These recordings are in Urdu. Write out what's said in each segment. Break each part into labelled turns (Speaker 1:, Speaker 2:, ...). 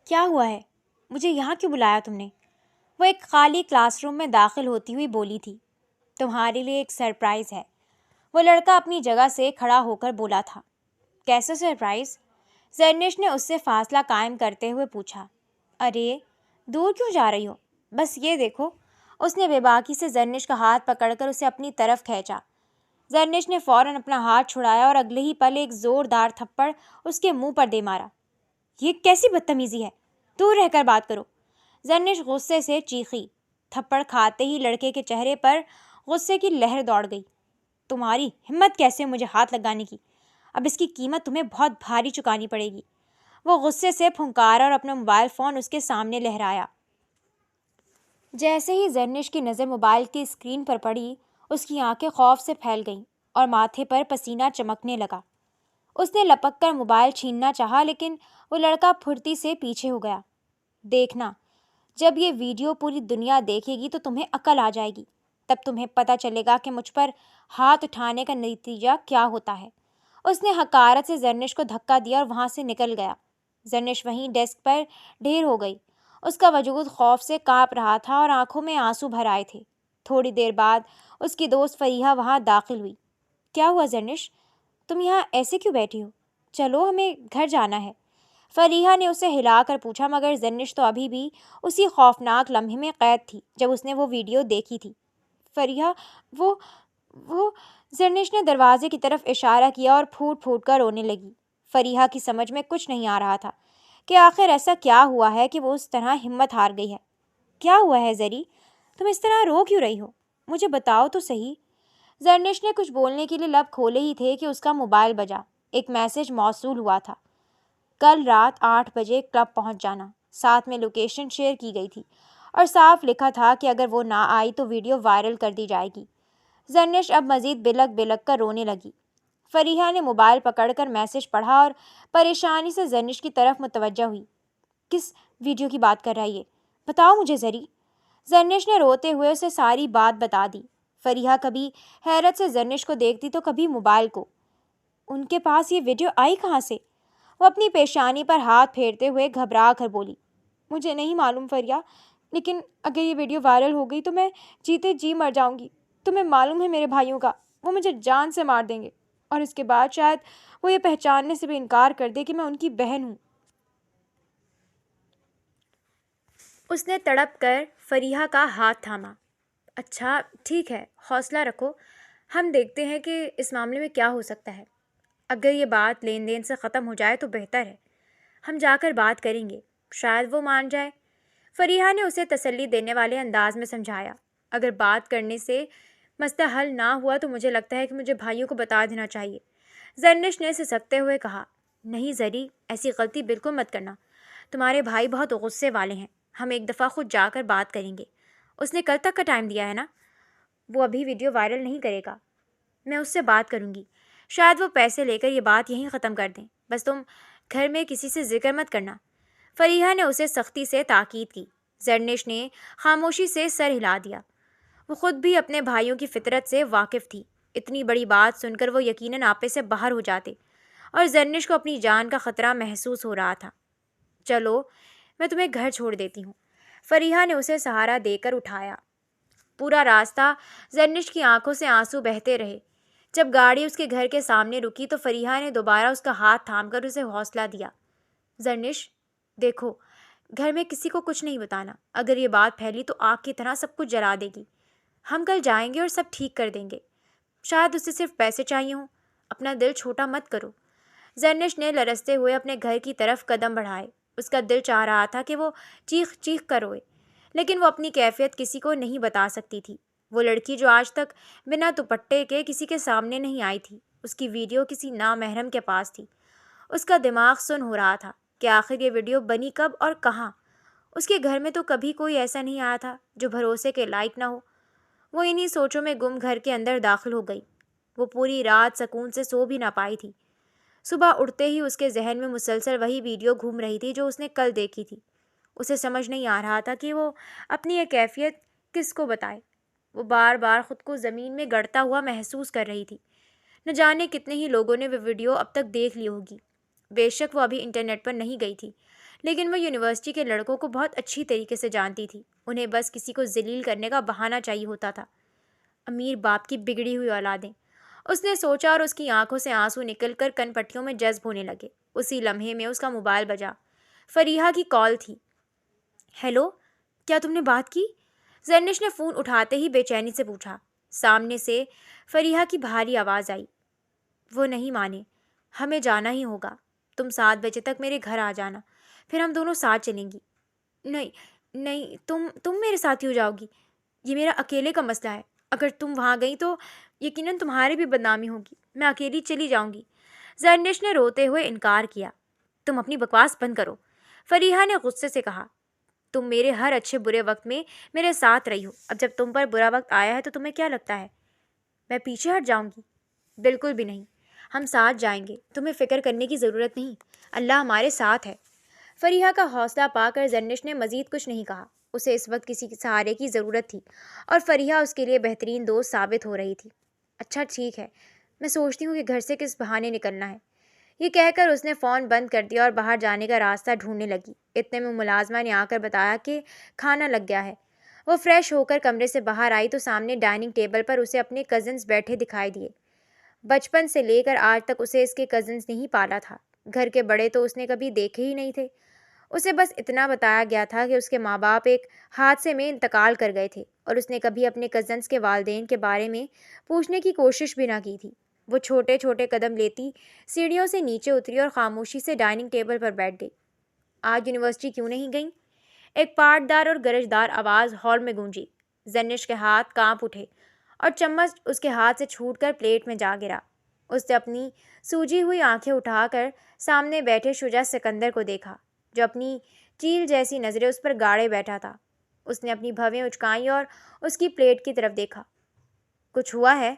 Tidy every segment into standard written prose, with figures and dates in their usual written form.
Speaker 1: کیا ہوا ہے؟ مجھے یہاں کیوں بلایا تم نے؟ وہ ایک خالی کلاس روم میں داخل ہوتی ہوئی بولی تھی۔ تمہارے لیے ایک سرپرائز ہے، وہ لڑکا اپنی جگہ سے کھڑا ہو کر بولا تھا۔ کیسا سرپرائز؟ زرنش نے اس سے فاصلہ قائم کرتے ہوئے پوچھا۔ ارے دور کیوں جا رہی ہو؟ بس یہ دیکھو۔ اس نے بے باکی سے زرنش کا ہاتھ پکڑ کر اسے اپنی طرف کھینچا۔ زرنش نے فوراً اپنا ہاتھ چھڑایا اور اگلے ہی پل ایک زوردار تھپڑ اس کے منہ پر دے مارا۔ یہ کیسی بدتمیزی ہے؟ دور رہ کر بات کرو، زرنش غصے سے چیخی۔ تھپڑ کھاتے ہی لڑکے کے چہرے پر غصے کی لہر دوڑ گئی۔ تمہاری ہمت کیسے مجھے ہاتھ لگانے کی؟ اب اس کی قیمت تمہیں بہت بھاری چکانی پڑے گی۔ وہ غصے سے پھنکارا اور اپنا موبائل فون اس کے سامنے لہرایا۔ جیسے ہی زرنش کی نظر موبائل کی اسکرین پر پڑی، اس کی آنکھیں خوف سے پھیل گئیں اور ماتھے پر پسینہ چمکنے لگا۔ اس نے لپک کر موبائل چھیننا چاہا، لیکن وہ لڑکا پھرتی سے پیچھے ہو گیا۔ دیکھنا، جب یہ ویڈیو پوری دنیا دیکھے گی تو تمہیں عقل آ جائے گی۔ تب تمہیں پتہ چلے گا کہ مجھ پر ہاتھ اٹھانے کا نتیجہ کیا ہوتا ہے۔ اس نے حقارت سے زرنش کو دھکا دیا اور وہاں سے نکل گیا۔ زرنش وہیں ڈیسک پر ڈھیر ہو گئی۔ اس کا وجود خوف سے کانپ رہا تھا اور آنکھوں میں آنسو بھر آئے تھے۔ تھوڑی دیر بعد اس کی دوست فریحہ وہاں داخل ہوئی۔ کیا ہوا زرنش؟ تم یہاں ایسے کیوں بیٹھی ہو؟ چلو ہمیں گھر جانا ہے، فریحہ نے اسے ہلا کر پوچھا، مگر زرنش تو ابھی بھی اسی خوفناک لمحے میں قید تھی جب اس نے وہ ویڈیو دیکھی تھی۔ فریحہ، وہ زرنش نے دروازے کی طرف اشارہ کیا اور پھوٹ پھوٹ کر رونے لگی۔ فریحہ کی سمجھ میں کچھ نہیں آ رہا تھا کہ آخر ایسا کیا ہوا ہے کہ وہ اس طرح ہمت ہار گئی ہے۔ کیا ہوا ہے زری؟ تم اس طرح رو کیوں رہی ہو؟ مجھے بتاؤ تو صحیح۔ زرنش نے کچھ بولنے کے لیے لب کھولے ہی تھے کہ اس کا موبائل بجا۔ ایک میسج موصول ہوا تھا۔ کل رات 8 بجے کلب پہنچ جانا۔ ساتھ میں لوکیشن شیئر کی گئی تھی اور صاف لکھا تھا کہ اگر وہ نہ آئی تو ویڈیو وائرل کر دی جائے گی۔ زرنش اب مزید بلک بلک کر رونے لگی۔ فریحہ نے موبائل پکڑ کر میسج پڑھا اور پریشانی سے زرنش کی طرف متوجہ ہوئی۔ کس ویڈیو کی بات کر رہا ہے یہ؟ بتاؤ مجھے زری۔ زرنش نے روتے ہوئے اسے ساری بات بتا دی۔ فریحہ کبھی حیرت سے زرنش کو دیکھتی تو کبھی موبائل کو۔ ان کے پاس یہ ویڈیو آئی کہاں سے؟ وہ اپنی پیشانی پر ہاتھ پھیرتے ہوئے گھبرا کر بولی۔ مجھے نہیں معلوم فریحہ، لیکن اگر یہ ویڈیو وائرل ہو گئی تو میں جیتے جی مر جاؤں گی۔ تمہیں معلوم ہے میرے بھائیوں کا، وہ مجھے جان سے مار دیں گے، اور اس کے بعد شاید وہ یہ پہچاننے سے بھی انکار کر دے کہ میں ان کی بہن ہوں۔ اس نے تڑپ کر فریحہ کا ہاتھ تھاما۔ اچھا ٹھیک ہے، حوصلہ رکھو، ہم دیکھتے ہیں کہ اس معاملے میں کیا ہو سکتا ہے۔ اگر یہ بات لین دین سے ختم ہو جائے تو بہتر ہے۔ ہم جا کر بات کریں گے، شاید وہ مان جائے۔ فریحہ نے اسے تسلی دینے والے انداز میں سمجھایا۔ اگر بات کرنے سے مسئلہ حل نہ ہوا تو مجھے لگتا ہے کہ مجھے بھائیوں کو بتا دینا چاہیے، زرنش نے سسکتے ہوئے کہا۔ نہیں زری، ایسی غلطی بالکل مت کرنا، تمہارے بھائی بہت غصے والے ہیں، ہم ایک دفعہ خود جا کر بات کریں گے۔ اس نے کل تک کا ٹائم دیا ہے نا؟ وہ ابھی ویڈیو وائرل نہیں کرے گا، میں اس سے بات کروں گی، شاید وہ پیسے لے کر یہ بات یہیں ختم کر دیں، بس تم گھر میں کسی سے ذکر مت کرنا۔ فریحہ نے اسے سختی سے تاکید کی۔ زرنش نے خاموشی سے سر ہلا دیا۔ وہ خود بھی اپنے بھائیوں کی فطرت سے واقف تھی۔ اتنی بڑی بات سن کر وہ یقیناً آپے سے باہر ہو جاتے، اور زرنش کو اپنی جان کا خطرہ محسوس ہو رہا تھا۔ چلو میں تمہیں گھر چھوڑ دیتی ہوں، فریحہ نے اسے سہارا دے کر اٹھایا۔ پورا راستہ زرنش کی آنکھوں سے آنسو بہتے رہے۔ جب گاڑی اس کے گھر کے سامنے رکی تو فریحہ نے دوبارہ اس کا ہاتھ تھام کر اسے حوصلہ دیا۔ زرنش دیکھو، گھر میں کسی کو کچھ نہیں بتانا، اگر یہ بات پھیلی تو آگ کی طرح سب کچھ جلا دے گی۔ ہم کل جائیں گے اور سب ٹھیک کر دیں گے، شاید اسے صرف پیسے چاہیے ہوں، اپنا دل چھوٹا مت کرو۔ زرنش نے لرزتے ہوئے اپنے گھر کی طرف قدم بڑھائے۔ اس کا دل چاہ رہا تھا کہ وہ چیخ چیخ کر روئے، لیکن وہ اپنی کیفیت کسی کو نہیں بتا سکتی تھی۔ وہ لڑکی جو آج تک بنا دوپٹے کے کسی کے سامنے نہیں آئی تھی، اس کی ویڈیو کسی نامحرم کے پاس تھی۔ اس کا دماغ سن ہو رہا تھا کہ آخر یہ ویڈیو بنی کب اور کہاں۔ اس کے گھر میں تو کبھی کوئی ایسا نہیں آیا تھا جو بھروسے کے لائق نہ ہو۔ وہ انہی سوچوں میں گم گھر کے اندر داخل ہو گئی۔ وہ پوری رات سکون سے سو بھی نہ پائی تھی۔ صبح اٹھتے ہی اس کے ذہن میں مسلسل وہی ویڈیو گھوم رہی تھی جو اس نے کل دیکھی تھی۔ اسے سمجھ نہیں آ رہا تھا کہ وہ اپنی یہ کیفیت کس کو بتائے۔ وہ بار بار خود کو زمین میں گڑتا ہوا محسوس کر رہی تھی۔ نہ جانے کتنے ہی لوگوں نے وہ ویڈیو اب تک دیکھ لی ہوگی۔ بے شک وہ ابھی انٹرنیٹ پر نہیں گئی تھی، لیکن وہ یونیورسٹی کے لڑکوں کو بہت اچھی طریقے سے جانتی تھی۔ انہیں بس کسی کو ذلیل کرنے کا بہانہ چاہیے ہوتا تھا۔ امیر باپ کی بگڑی ہوئی اولادیں، اس نے سوچا، اور اس کی آنکھوں سے آنسو نکل کر کن پٹیوں میں جذب ہونے لگے۔ اسی لمحے میں اس کا موبائل بجا۔ فریحہ کی کال تھی۔ ہیلو، کیا تم نے بات کی؟ زرنش نے فون اٹھاتے ہی بے چینی سے پوچھا۔ سامنے سے فریحہ کی بھاری آواز آئی۔ وہ نہیں مانے۔ ہمیں جانا ہی ہوگا۔ تم 7 بجے تک میرے گھر آ جانا، پھر ہم دونوں ساتھ چلیں گی۔ نہیں نہیں، تم میرے ساتھ ہی ہو جاؤ گی؟ یہ میرا اکیلے کا مسئلہ ہے۔ اگر تم وہاں گئی تو یقیناً تمہاری بھی بدنامی ہوگی۔ میں اکیلی چلی جاؤں گی۔ زرنش نے روتے ہوئے انکار کیا۔ تم اپنی بکواس بند کرو، فریحہ نے غصے سے کہا۔ تم میرے ہر اچھے برے وقت میں میرے ساتھ رہی ہو، اب جب تم پر برا وقت آیا ہے تو تمہیں کیا لگتا ہے میں پیچھے ہٹ جاؤں گی؟ بالکل بھی نہیں، ہم ساتھ جائیں گے، تمہیں فکر کرنے کی ضرورت نہیں، اللہ ہمارے ساتھ ہے۔ فریحہ کا حوصلہ پا کر زرنش نے مزید کچھ نہیں کہا۔ اسے اس وقت کسی سہارے کی ضرورت تھی، اور فریحہ اس کے لیے بہترین دوست ثابت ہو رہی تھی۔ اچھا ٹھیک ہے، میں سوچتی ہوں کہ گھر سے کس بہانے نکلنا ہے۔ یہ کہہ کر اس نے فون بند کر دیا اور باہر جانے کا راستہ ڈھونڈنے لگی۔ اتنے میں ملازمہ نے آ کر بتایا کہ کھانا لگ گیا ہے۔ وہ فریش ہو کر کمرے سے باہر آئی تو سامنے ڈائننگ ٹیبل پر اسے اپنے کزنز بیٹھے دکھائی دیے۔ بچپن سے لے کر آج تک اسے اس کے کزنز نے ہی پالا تھا۔ گھر کے بڑے تو اس نے کبھی دیکھے ہی نہیں تھے۔ اسے بس اتنا بتایا گیا تھا کہ اس کے ماں باپ ایک حادثے میں انتقال کر گئے تھے، اور اس نے کبھی اپنے کزنز کے والدین کے بارے میں پوچھنے کی کوشش بھی نہ کی تھی۔ وہ چھوٹے چھوٹے قدم لیتی سیڑھیوں سے نیچے اتری اور خاموشی سے ڈائننگ ٹیبل پر بیٹھ گئی۔ آج یونیورسٹی کیوں نہیں گئی؟ ایک پاٹدار اور گرجدار آواز ہال میں گونجی۔ زرنش کے ہاتھ کانپ اٹھے اور چمچ اس کے ہاتھ سے چھوٹ کر پلیٹ میں جا گرا۔ اس نے اپنی سوجی ہوئی آنکھیں اٹھا کر سامنے بیٹھے شجاع سکندر کو دیکھا، جو اپنی چیل جیسی نظریں اس پر گاڑے بیٹھا تھا۔ اس نے اپنی بھویں اچکائیں اور اس کی پلیٹ کی طرف دیکھا۔ کچھ ہوا ہے؟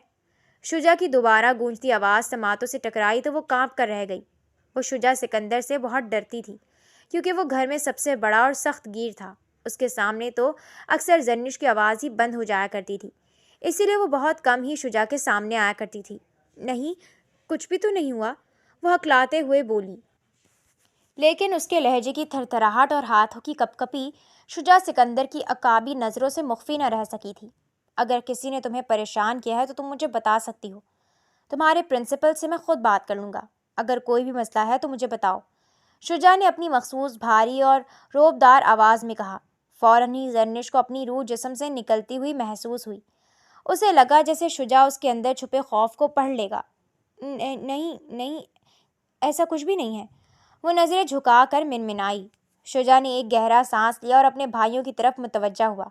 Speaker 1: شجاع کی دوبارہ گونجتی آواز سماعتوں سے ٹکرائی تو وہ کانپ کر رہ گئی۔ وہ شجاع سکندر سے بہت ڈرتی تھی، کیونکہ وہ گھر میں سب سے بڑا اور سخت گیر تھا۔ اس کے سامنے تو اکثر زرنش کی آواز ہی بند ہو جایا کرتی تھی، اسی لیے وہ بہت کم ہی شجاع کے سامنے آیا کرتی تھی۔ نہیں، کچھ بھی تو نہیں ہوا، وہ ہکلاتے ہوئے بولی۔ لیکن اس کے لہجے کی تھرتھراہٹ اور ہاتھوں کی کپکپی شجاع سکندر کی عقابی نظروں سے مخفی نہ رہ سکی تھی۔ اگر کسی نے تمہیں پریشان کیا ہے تو تم مجھے بتا سکتی ہو۔ تمہارے پرنسپل سے میں خود بات کر لوں گا۔ اگر کوئی بھی مسئلہ ہے تو مجھے بتاؤ، شجاع نے اپنی مخصوص بھاری اور روبدار آواز میں کہا۔ فوراً ہی زرنش کو اپنی روح جسم سے نکلتی ہوئی محسوس ہوئی۔ اسے لگا جیسے شجاع اس کے اندر چھپے خوف کو پڑھ لے گا۔ نہیں، ایسا کچھ بھی نہیں ہے، وہ نظریں جھکا کر منمنائی۔ شجاع نے ایک گہرا سانس لیا اور اپنے بھائیوں کی طرف متوجہ ہوا۔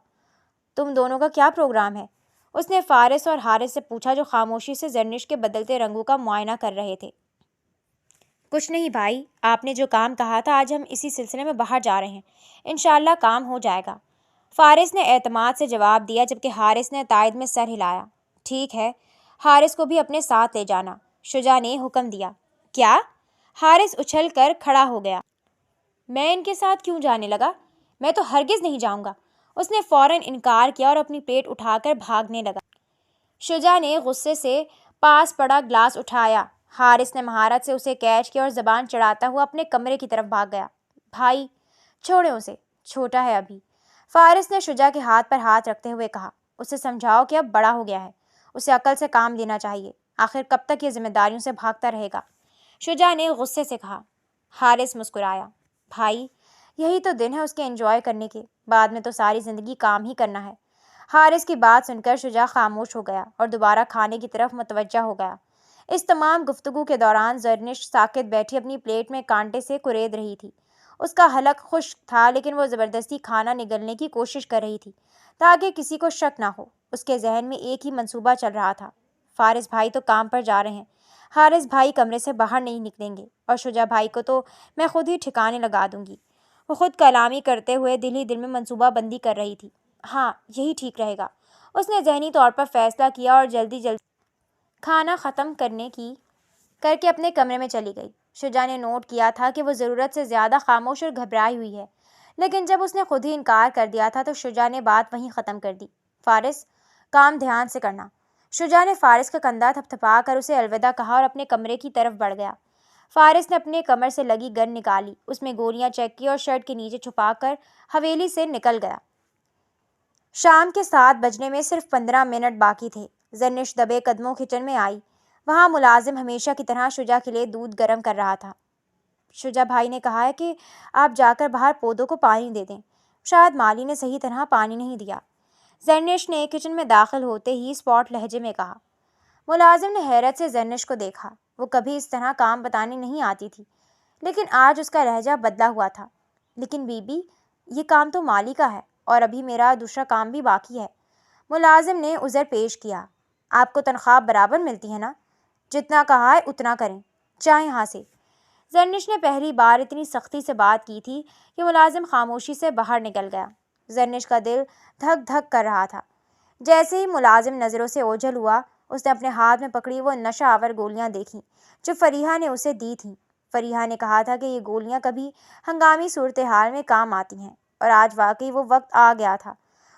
Speaker 1: تم دونوں کا کیا پروگرام ہے؟ اس نے فارس اور حارث سے پوچھا، جو خاموشی سے زرنش کے بدلتے رنگوں کا معائنہ کر رہے تھے۔ کچھ نہیں بھائی، آپ نے جو کام کہا تھا آج ہم اسی سلسلے میں باہر جا رہے ہیں، انشاءاللہ کام ہو جائے گا۔ فارس نے اعتماد سے جواب دیا، جبکہ حارث نے تائید میں سر ہلایا۔ ٹھیک ہے، حارث کو بھی اپنے ساتھ لے جانا، شجاع نے حکم دیا۔ کیا؟ حارث اچھل کر کھڑا ہو گیا۔ میں ان کے ساتھ کیوں جانے لگا؟ میں تو ہرگز نہیں جاؤں گا۔ اس نے فوراً انکار کیا اور اپنی پلیٹ اٹھا کر بھاگنے لگا۔ شجاع نے غصے سے پاس پڑا گلاس اٹھایا۔ حارث نے مہارت سے اسے کیچ کیا اور زبان چڑھاتا ہوا اپنے کمرے کی طرف بھاگ گیا۔ بھائی، چھوڑیں اسے، چھوٹا ہے ابھی، فارس نے شجاع کے ہاتھ پر ہاتھ رکھتے ہوئے کہا۔ اسے سمجھاؤ کہ اب بڑا ہو گیا ہے، اسے عقل سے کام لینا چاہیے، آخر کب تک یہ ذمہ داریوں سے بھاگتا رہے گا؟ شجاع نے غصے سے کہا۔ حارث مسکرایا۔ بھائی، یہی تو دن ہے اس کے انجوائے کرنے کے، بعد میں تو ساری زندگی کام ہی کرنا ہے۔ حارث کی بات سن کر شجاع خاموش ہو گیا اور دوبارہ کھانے کی طرف متوجہ ہو گیا۔ اس تمام گفتگو کے دوران زرنش ساکت بیٹھی اپنی پلیٹ میں کانٹے سے کرید رہی تھی۔ اس کا حلق خشک تھا، لیکن وہ زبردستی کھانا نگلنے کی کوشش کر رہی تھی تاکہ کسی کو شک نہ ہو۔ اس کے ذہن میں ایک ہی منصوبہ چل رہا تھا۔ فارس بھائی تو کام پر جا رہے ہیں، حارث بھائی کمرے سے باہر نہیں نکلیں گے، اور شجاع بھائی کو تو میں خود ہی ٹھکانے لگا دوں گی۔ وہ خود کلامی کرتے ہوئے دل ہی دل میں منصوبہ بندی کر رہی تھی۔ ہاں، یہی ٹھیک رہے گا، اس نے ذہنی طور پر فیصلہ کیا اور جلدی کھانا ختم کر کے اپنے کمرے میں چلی گئی۔ شجاع نے نوٹ کیا تھا کہ وہ ضرورت سے زیادہ خاموش اور گھبرائی ہوئی ہے، لیکن جب اس نے خود ہی انکار کر دیا تھا تو شجاع نے بات وہیں ختم کر دی۔ فارس، کام دھیان سے کرنا۔ شجاع نے فارس کا کندھا تھپتھپا کر اسے الوداع کہا اور اپنے کمرے کی طرف بڑھ گیا۔ فارس نے اپنے کمر سے لگی گن نکالی، اس میں گولیاں چیک کی اور شرٹ کے نیچے چھپا کر حویلی سے نکل گیا۔ شام کے 7 بجنے میں صرف 15 منٹ باقی تھے۔ زرنش دبے قدموں کچن میں آئی۔ وہاں ملازم ہمیشہ کی طرح شجا کے لیے دودھ گرم کر رہا تھا۔ شجا بھائی نے کہا ہے کہ آپ جا کر باہر پودوں کو پانی دے دیں، شاید مالی نے صحیح طرح پانی نہیں دیا۔ زرنش نے کچن میں داخل ہوتے ہی اسپاٹ لہجے میں کہا۔ ملازم نے حیرت سے زرنش کو دیکھا۔ وہ کبھی اس طرح کام بتانے نہیں آتی تھی، لیکن آج اس کا لہجہ بدلا ہوا تھا۔ لیکن بی بی، یہ کام تو مالی کا ہے اور ابھی میرا دوسرا کام بھی باقی ہے۔ ملازم نے عذر پیش کیا۔ آپ کو تنخواہ برابر ملتی ہے نا؟ جتنا کہا ہے اتنا کریں، جائیں یہاں سے۔ زرنش نے پہلی بار اتنی سختی سے بات کی تھی کہ ملازم خاموشی سے باہر نکل گیا۔ زرنش کا دل دھک دھک کر رہا تھا۔ جیسے ہی ملازم نظروں سے اوجھل ہوا، اس نے اپنے ہاتھ میں پکڑی وہ نشہ آور گولیاں دیکھیں جو فریحہ نے اسے دی تھیں۔ فریحہ نے کہا تھا کہ یہ گولیاں کبھی ہنگامی صورتحال میں کام آتی ہیں، اور آج واقعی وہ وقت آ گیا تھا۔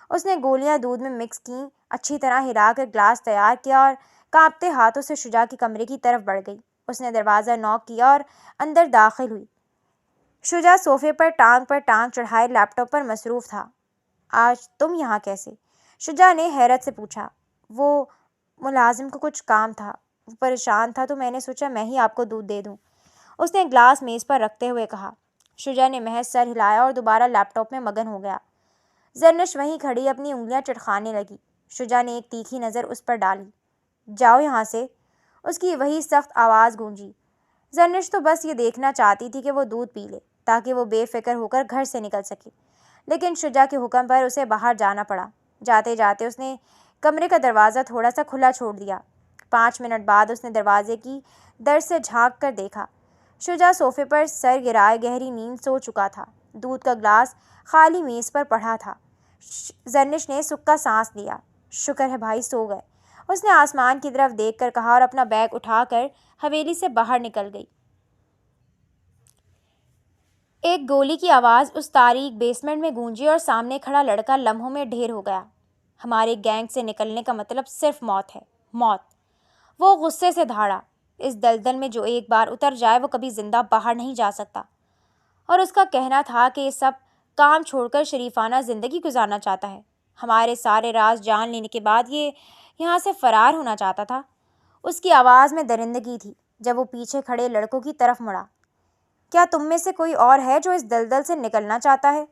Speaker 1: اس نے گولیاں دودھ میں مکس کیں، اچھی طرح ہلا کر گلاس تیار کیا اور کانپتے ہاتھوں سے شجاع کے کمرے کی طرف بڑھ گئی۔ اس نے دروازہ نوک کیا اور اندر داخل ہوئی۔ شجاع صوفے پر ٹانگ چڑھائے لیپ ٹاپ پر مصروف تھا۔ آج تم یہاں کیسے؟ شجاع نے حیرت سے پوچھا۔ وہ ملازم کو کچھ کام تھا، وہ پریشان تھا تو میں نے سوچا میں ہی آپ کو دودھ دے دوں، اس نے گلاس میز پر رکھتے ہوئے کہا۔ شجاع نے محض سر ہلایا اور دوبارہ لیپ ٹاپ میں مگن ہو گیا۔ زرنش وہیں کھڑی اپنی انگلیاں چٹخانے لگی۔ شجاع نے ایک تیکھی نظر اس پر ڈالی۔ جاؤ یہاں سے، اس کی وہی سخت آواز گونجی۔ زرنش تو بس یہ دیکھنا چاہتی تھی کہ وہ دودھ پی لے تاکہ وہ بے فکر ہو کر گھر سے نکل سکے، لیکن شجاع کے حکم پر اسے باہر جانا پڑا۔ جاتے جاتے اس نے کمرے کا دروازہ تھوڑا سا کھلا چھوڑ دیا۔ 5 منٹ بعد اس نے دروازے کی در سے جھانک کر دیکھا۔ شجاع صوفے پر سر گرائے گہری نیند سو چکا تھا۔ دودھ کا گلاس خالی میز پر پڑا تھا۔ زرنش نے سکا سانس لیا۔ شکر ہے بھائی سو گئے، اس نے آسمان کی طرف دیکھ کر کہا اور اپنا بیگ اٹھا کر حویلی سے باہر نکل گئی۔ ایک گولی کی آواز اس تاریک بیسمنٹ میں گونجی اور سامنے کھڑا لڑکا لمحوں میں ڈھیر ہو گیا۔ ہمارے گینگ سے نکلنے کا مطلب صرف موت ہے، موت۔ وہ غصے سے دھاڑا۔ اس دلدل میں جو ایک بار اتر جائے وہ کبھی زندہ باہر نہیں جا سکتا۔ اور اس کا کہنا تھا کہ یہ سب کام چھوڑ کر شریفانہ زندگی گزارنا چاہتا ہے۔ ہمارے سارے راز جان لینے کے بعد یہ یہاں سے فرار ہونا چاہتا تھا۔ اس کی آواز میں درندگی تھی جب وہ پیچھے کھڑے لڑکوں کی طرف مڑا۔ کیا تم میں سے کوئی اور ہے جو اس دلدل سے نکلنا چاہتا ہے؟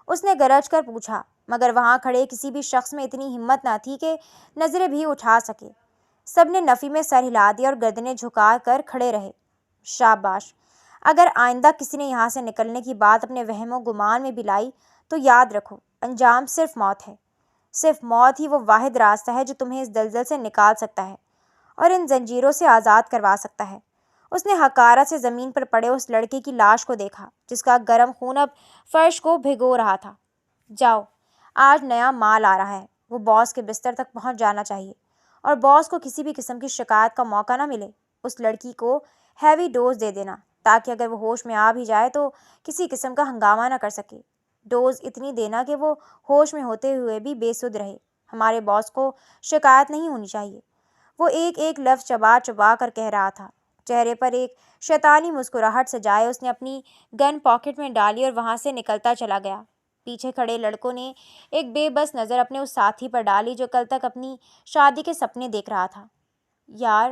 Speaker 1: اس نے گرج کر پوچھا، مگر وہاں کھڑے کسی بھی شخص میں اتنی ہمت نہ تھی کہ نظریں بھی اٹھا سکے۔ سب نے نفی میں سر ہلا دیا اور گردنیں جھکا کر کھڑے رہے۔ شاباش! اگر آئندہ کسی نے یہاں سے نکلنے کی بات اپنے وہم و گمان میں بھی لائی تو یاد رکھو، انجام صرف موت ہے۔ صرف موت ہی وہ واحد راستہ ہے جو تمہیں اس دلدل سے نکال سکتا ہے اور ان زنجیروں سے آزاد کروا سکتا ہے۔ اس نے حقارت سے زمین پر پڑے اس لڑکے کی لاش کو دیکھا جس کا گرم خون اب فرش کو بھگو رہا تھا۔ جاؤ، آج نیا مال آ رہا ہے۔ وہ باس کے بستر تک پہنچ جانا چاہیے اور باس کو کسی بھی قسم کی شکایت کا موقع نہ ملے۔ اس لڑکی کو ہیوی ڈوز دے دینا تاکہ اگر وہ ہوش میں آ بھی جائے تو کسی قسم کا ہنگامہ نہ کر سکے۔ ڈوز اتنی دینا کہ وہ ہوش میں ہوتے ہوئے بھی بے سدھ رہے۔ ہمارے باس کو شکایت نہیں ہونی چاہیے۔ وہ ایک ایک لفظ چبا چبا کر کہہ رہا تھا۔ چہرے پر ایک شیطانی مسکراہٹ سجائے اس نے اپنی گن پاکٹ میں ڈالی اور وہاں سے نکلتا چلا گیا۔ پیچھے کھڑے لڑکوں نے ایک بے بس نظر اپنے اس ساتھی پر ڈالی جو کل تک اپنی شادی کے سپنے دیکھ رہا تھا۔ یار،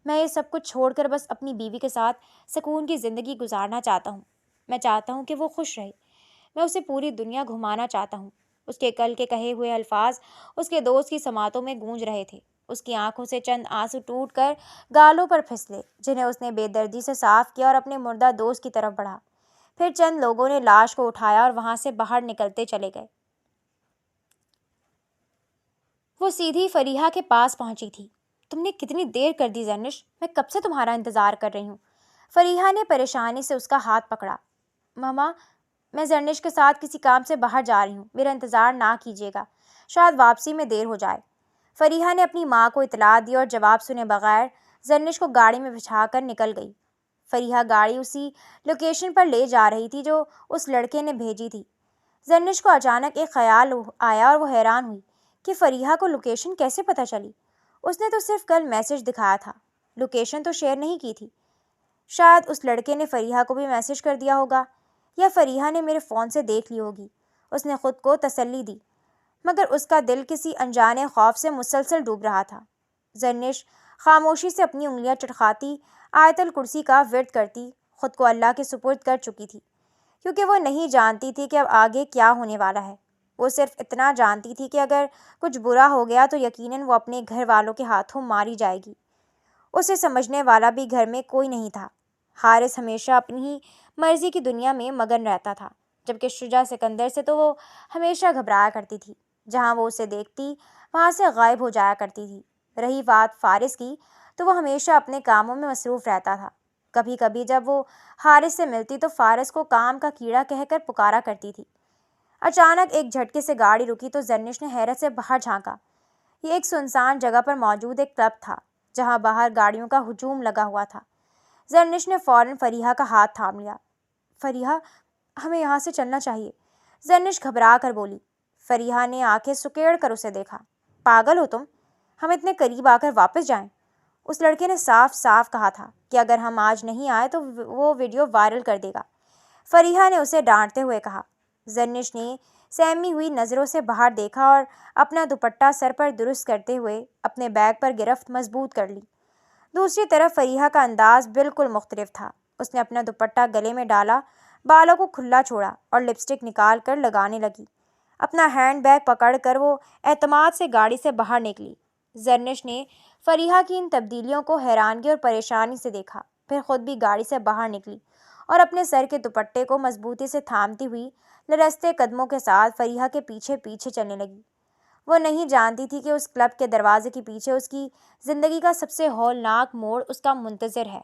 Speaker 1: میں یہ سب کچھ چھوڑ کر بس اپنی بیوی کے ساتھ سکون کی زندگی گزارنا چاہتا ہوں۔ میں چاہتا ہوں کہ وہ خوش رہے۔ میں اسے پوری دنیا گھمانا چاہتا ہوں۔ اس کے کل کے کہے ہوئے الفاظ اس کے دوست کی سماعتوں میں گونج رہے تھے۔ اس کی آنکھوں سے چند آنسو ٹوٹ کر گالوں پر پھسلے جنہیں اس نے بے دردی سے صاف کیا اور اپنے مردہ دوست کی طرف بڑھا۔ پھر چند لوگوں نے لاش کو اٹھایا اور وہاں سے باہر نکلتے چلے گئے۔ وہ سیدھی فریحہ کے پاس پہنچی تھی۔ تم نے کتنی دیر کر دی زرنش، میں کب سے تمہارا انتظار کر رہی ہوں۔ فریحہ نے پریشانی سے اس کا ہاتھ پکڑا۔ ماما، میں زرنش کے ساتھ کسی کام سے باہر جا رہی ہوں، میرا انتظار نہ کیجیے گا، شاید واپسی میں دیر ہو جائے۔ فریحہ نے اپنی ماں کو اطلاع دی اور جواب سنے بغیر زرنش کو گاڑی میں بٹھا کر نکل گئی۔ فریحہ گاڑی اسی لوکیشن پر لے جا رہی تھی جو اس لڑکے نے بھیجی تھی۔ زرنش کو اچانک ایک خیال آیا اور وہ حیران ہوئی کہ فریحہ کو لوکیشن کیسے پتہ چلی۔ اس نے تو صرف کل میسج دکھایا تھا، لوکیشن تو شیئر نہیں کی تھی۔ شاید اس لڑکے نے فریحہ کو بھی میسج کر دیا ہوگا، یا فریحہ نے میرے فون سے دیکھ لی ہوگی۔ اس نے خود کو تسلی دی، مگر اس کا دل کسی انجانے خوف سے مسلسل ڈوب رہا تھا۔ زرنش خاموشی سے اپنی انگلیاں چٹخاتی آیت الکرسی کا ورد کرتی خود کو اللہ کے سپرد کر چکی تھی، کیونکہ وہ نہیں جانتی تھی کہ اب آگے کیا ہونے والا ہے۔ وہ صرف اتنا جانتی تھی کہ اگر کچھ برا ہو گیا تو یقیناً وہ اپنے گھر والوں کے ہاتھوں ماری جائے گی۔ اسے سمجھنے والا بھی گھر میں کوئی نہیں تھا۔ حارث ہمیشہ اپنی ہی مرضی کی دنیا میں مگن رہتا تھا، جبکہ شجاع سکندر سے تو وہ ہمیشہ گھبرایا کرتی تھی۔ جہاں وہ اسے دیکھتی وہاں سے غائب ہو جایا کرتی تھی۔ رہی بات فارس کی تو وہ ہمیشہ اپنے کاموں میں مصروف رہتا تھا۔ کبھی کبھی جب وہ حارث سے ملتی تو فارس کو کام کا کیڑا کہہ کر پکارا کرتی تھی۔ اچانک ایک جھٹکے سے گاڑی رکی تو زرنش نے حیرت سے باہر جھانکا۔ یہ ایک سنسان جگہ پر موجود ایک کلب تھا، جہاں باہر گاڑیوں کا ہجوم لگا ہوا تھا۔ زرنش نے فوراً فریحہ کا ہاتھ تھام لیا۔ فریحہ، ہمیں یہاں سے چلنا چاہیے، زرنش گھبرا کر بولی۔ فریحہ نے آنکھیں سکیڑ کر اسے دیکھا۔ پاگل ہو تم؟ ہم اتنے قریب آ کر واپس جائیں؟ اس لڑکے نے صاف صاف کہا تھا کہ اگر ہم آج نہیں آئے تو وہ ویڈیو وائرل کر دے گا، فریحہ نے اسے ڈانٹتے ہوئے کہا۔ زرنش نے سہمی ہوئی نظروں سے باہر دیکھا اور اپنا دوپٹہ سر پر درست کرتے ہوئے اپنے بیگ پر گرفت مضبوط کر لی۔ دوسری طرف فریحہ کا انداز بالکل مختلف تھا۔ اس نے اپنا دوپٹہ گلے میں ڈالا، بالوں کو کھلا چھوڑا اور لپسٹک نکال کر لگانے لگی۔ اپنا ہینڈ بیگ پکڑ کر وہ اعتماد سے گاڑی سے باہر نکلی۔ زرنش نے فریحہ کی ان تبدیلیوں کو حیرانگی اور پریشانی سے دیکھا، پھر خود بھی گاڑی سے باہر نکلی اور اپنے سر کے دوپٹے کو مضبوطی سے تھامتی ہوئی لرزتے قدموں کے ساتھ فریحہ کے پیچھے پیچھے چلنے لگی۔ وہ نہیں جانتی تھی کہ اس کلب کے دروازے کے پیچھے اس کی زندگی کا سب سے ہولناک موڑ اس کا منتظر ہے۔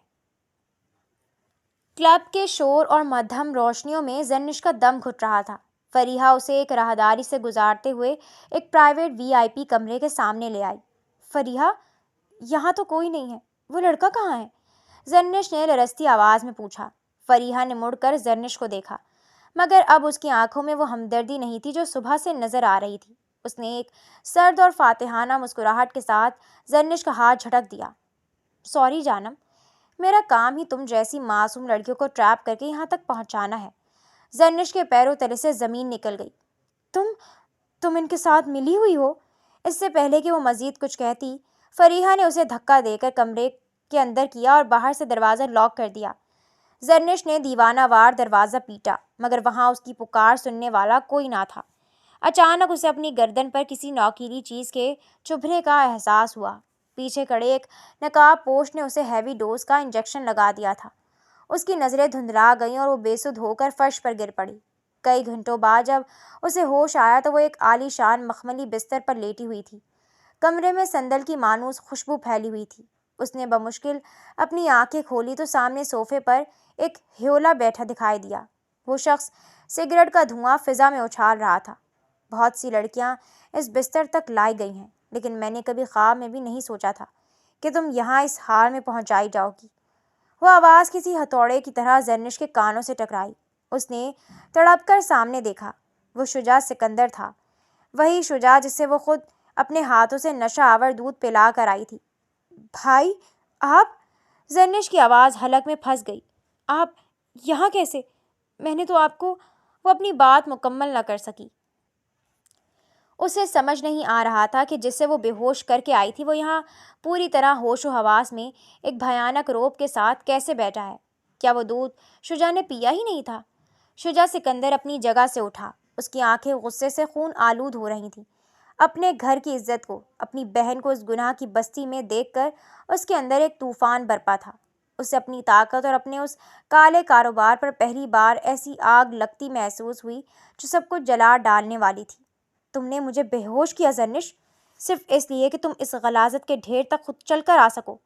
Speaker 1: کلب کے شور اور مدھم روشنیوں میں زرنش کا دم گھٹ رہا تھا۔ فریحہ اسے ایک راہداری سے گزارتے ہوئے ایک پرائیویٹ VIP کمرے کے سامنے لے آئی۔ فریحہ، یہاں تو کوئی نہیں ہے، وہ لڑکا کہاں ہے؟ زرنش نے لرزتی آواز میں پوچھا۔ فریحہ نے مڑ کر زرنش کو دیکھا، مگر اب اس کی آنکھوں میں وہ ہمدردی نہیں تھی جو صبح سے نظر آ رہی تھی۔ اس نے ایک سرد اور فاتحانہ مسکراہٹ کے ساتھ زرنش کا ہاتھ جھٹک دیا۔ سوری جانم، میرا کام ہی تم جیسی معصوم لڑکیوں کو ٹریپ کر کے یہاں تک پہنچانا ہے۔ زرنش کے پیروں تلے سے زمین نکل گئی۔ تم ان کے ساتھ ملی ہوئی ہو؟ اس سے پہلے کہ وہ مزید کچھ کہتی، فریحہ نے اسے دھکا دے کر کمرے کے اندر کیا اور باہر سے دروازہ لاک کر دیا۔ زرنش نے دیوانہ وار دروازہ پیٹا، مگر وہاں اس کی پکار سننے والا کوئی نہ تھا۔ اچانک اسے اپنی گردن پر کسی نوکیلی چیز کے چبھنے کا احساس ہوا۔ پیچھے کھڑے ایک نقاب پوش نے اسے ہیوی ڈوز کا انجیکشن لگا دیا تھا۔ اس کی نظریں دھندلا گئیں اور وہ بے سدھ ہو کر فرش پر گر پڑی۔ کئی گھنٹوں بعد جب اسے ہوش آیا تو وہ ایک عالی شان مخملی بستر پر لیٹی ہوئی تھی۔ کمرے میں سندل کی مانوس خوشبو پھیلی ہوئی تھی۔ اس نے بمشکل اپنی آنکھیں کھولی تو سامنے صوفے پر ایک ہیولا بیٹھا دکھائی دیا۔ وہ شخص سگریٹ کا دھواں فضا میں اچھال رہا تھا۔ بہت سی لڑکیاں اس بستر تک لائی گئی ہیں، لیکن میں نے کبھی خواب میں بھی نہیں سوچا تھا کہ تم یہاں اس حال میں پہنچائی جاؤ گی۔ وہ آواز کسی ہتھوڑے کی طرح زرنش کے کانوں سے ٹکرائی۔ اس نے تڑپ کر سامنے دیکھا۔ وہ شجاع سکندر تھا، وہی شجاع جسے وہ خود اپنے ہاتھوں سے نشہ آور دودھ پلا کر آئی تھی۔ بھائی، آپ؟ زرنش کی آواز حلق میں پھنس گئی۔ آپ یہاں کیسے؟ میں نے تو آپ کو… وہ اپنی بات مکمل نہ کر سکی۔ اسے سمجھ نہیں آ رہا تھا کہ جسے وہ بے ہوش کر کے آئی تھی وہ یہاں پوری طرح ہوش و حواس میں ایک بھیانک روب کے ساتھ کیسے بیٹھا ہے۔ کیا وہ دودھ شجاع نے پیا ہی نہیں تھا؟ شجاع سکندر اپنی جگہ سے اٹھا۔ اس کی آنکھیں غصے سے خون آلود ہو رہی تھیں۔ اپنے گھر کی عزت کو، اپنی بہن کو اس گناہ کی بستی میں دیکھ کر اس کے اندر ایک طوفان برپا تھا۔ اسے اپنی طاقت اور اپنے اس کالے کاروبار پر پہلی بار ایسی آگ لگتی محسوس ہوئی جو سب کچھ جلا ڈالنے والی تھی۔ تم نے مجھے بے ہوش کیا زرنش، صرف اس لیے کہ تم اس غلاظت کے ڈھیر تک خود چل کر آ سکو،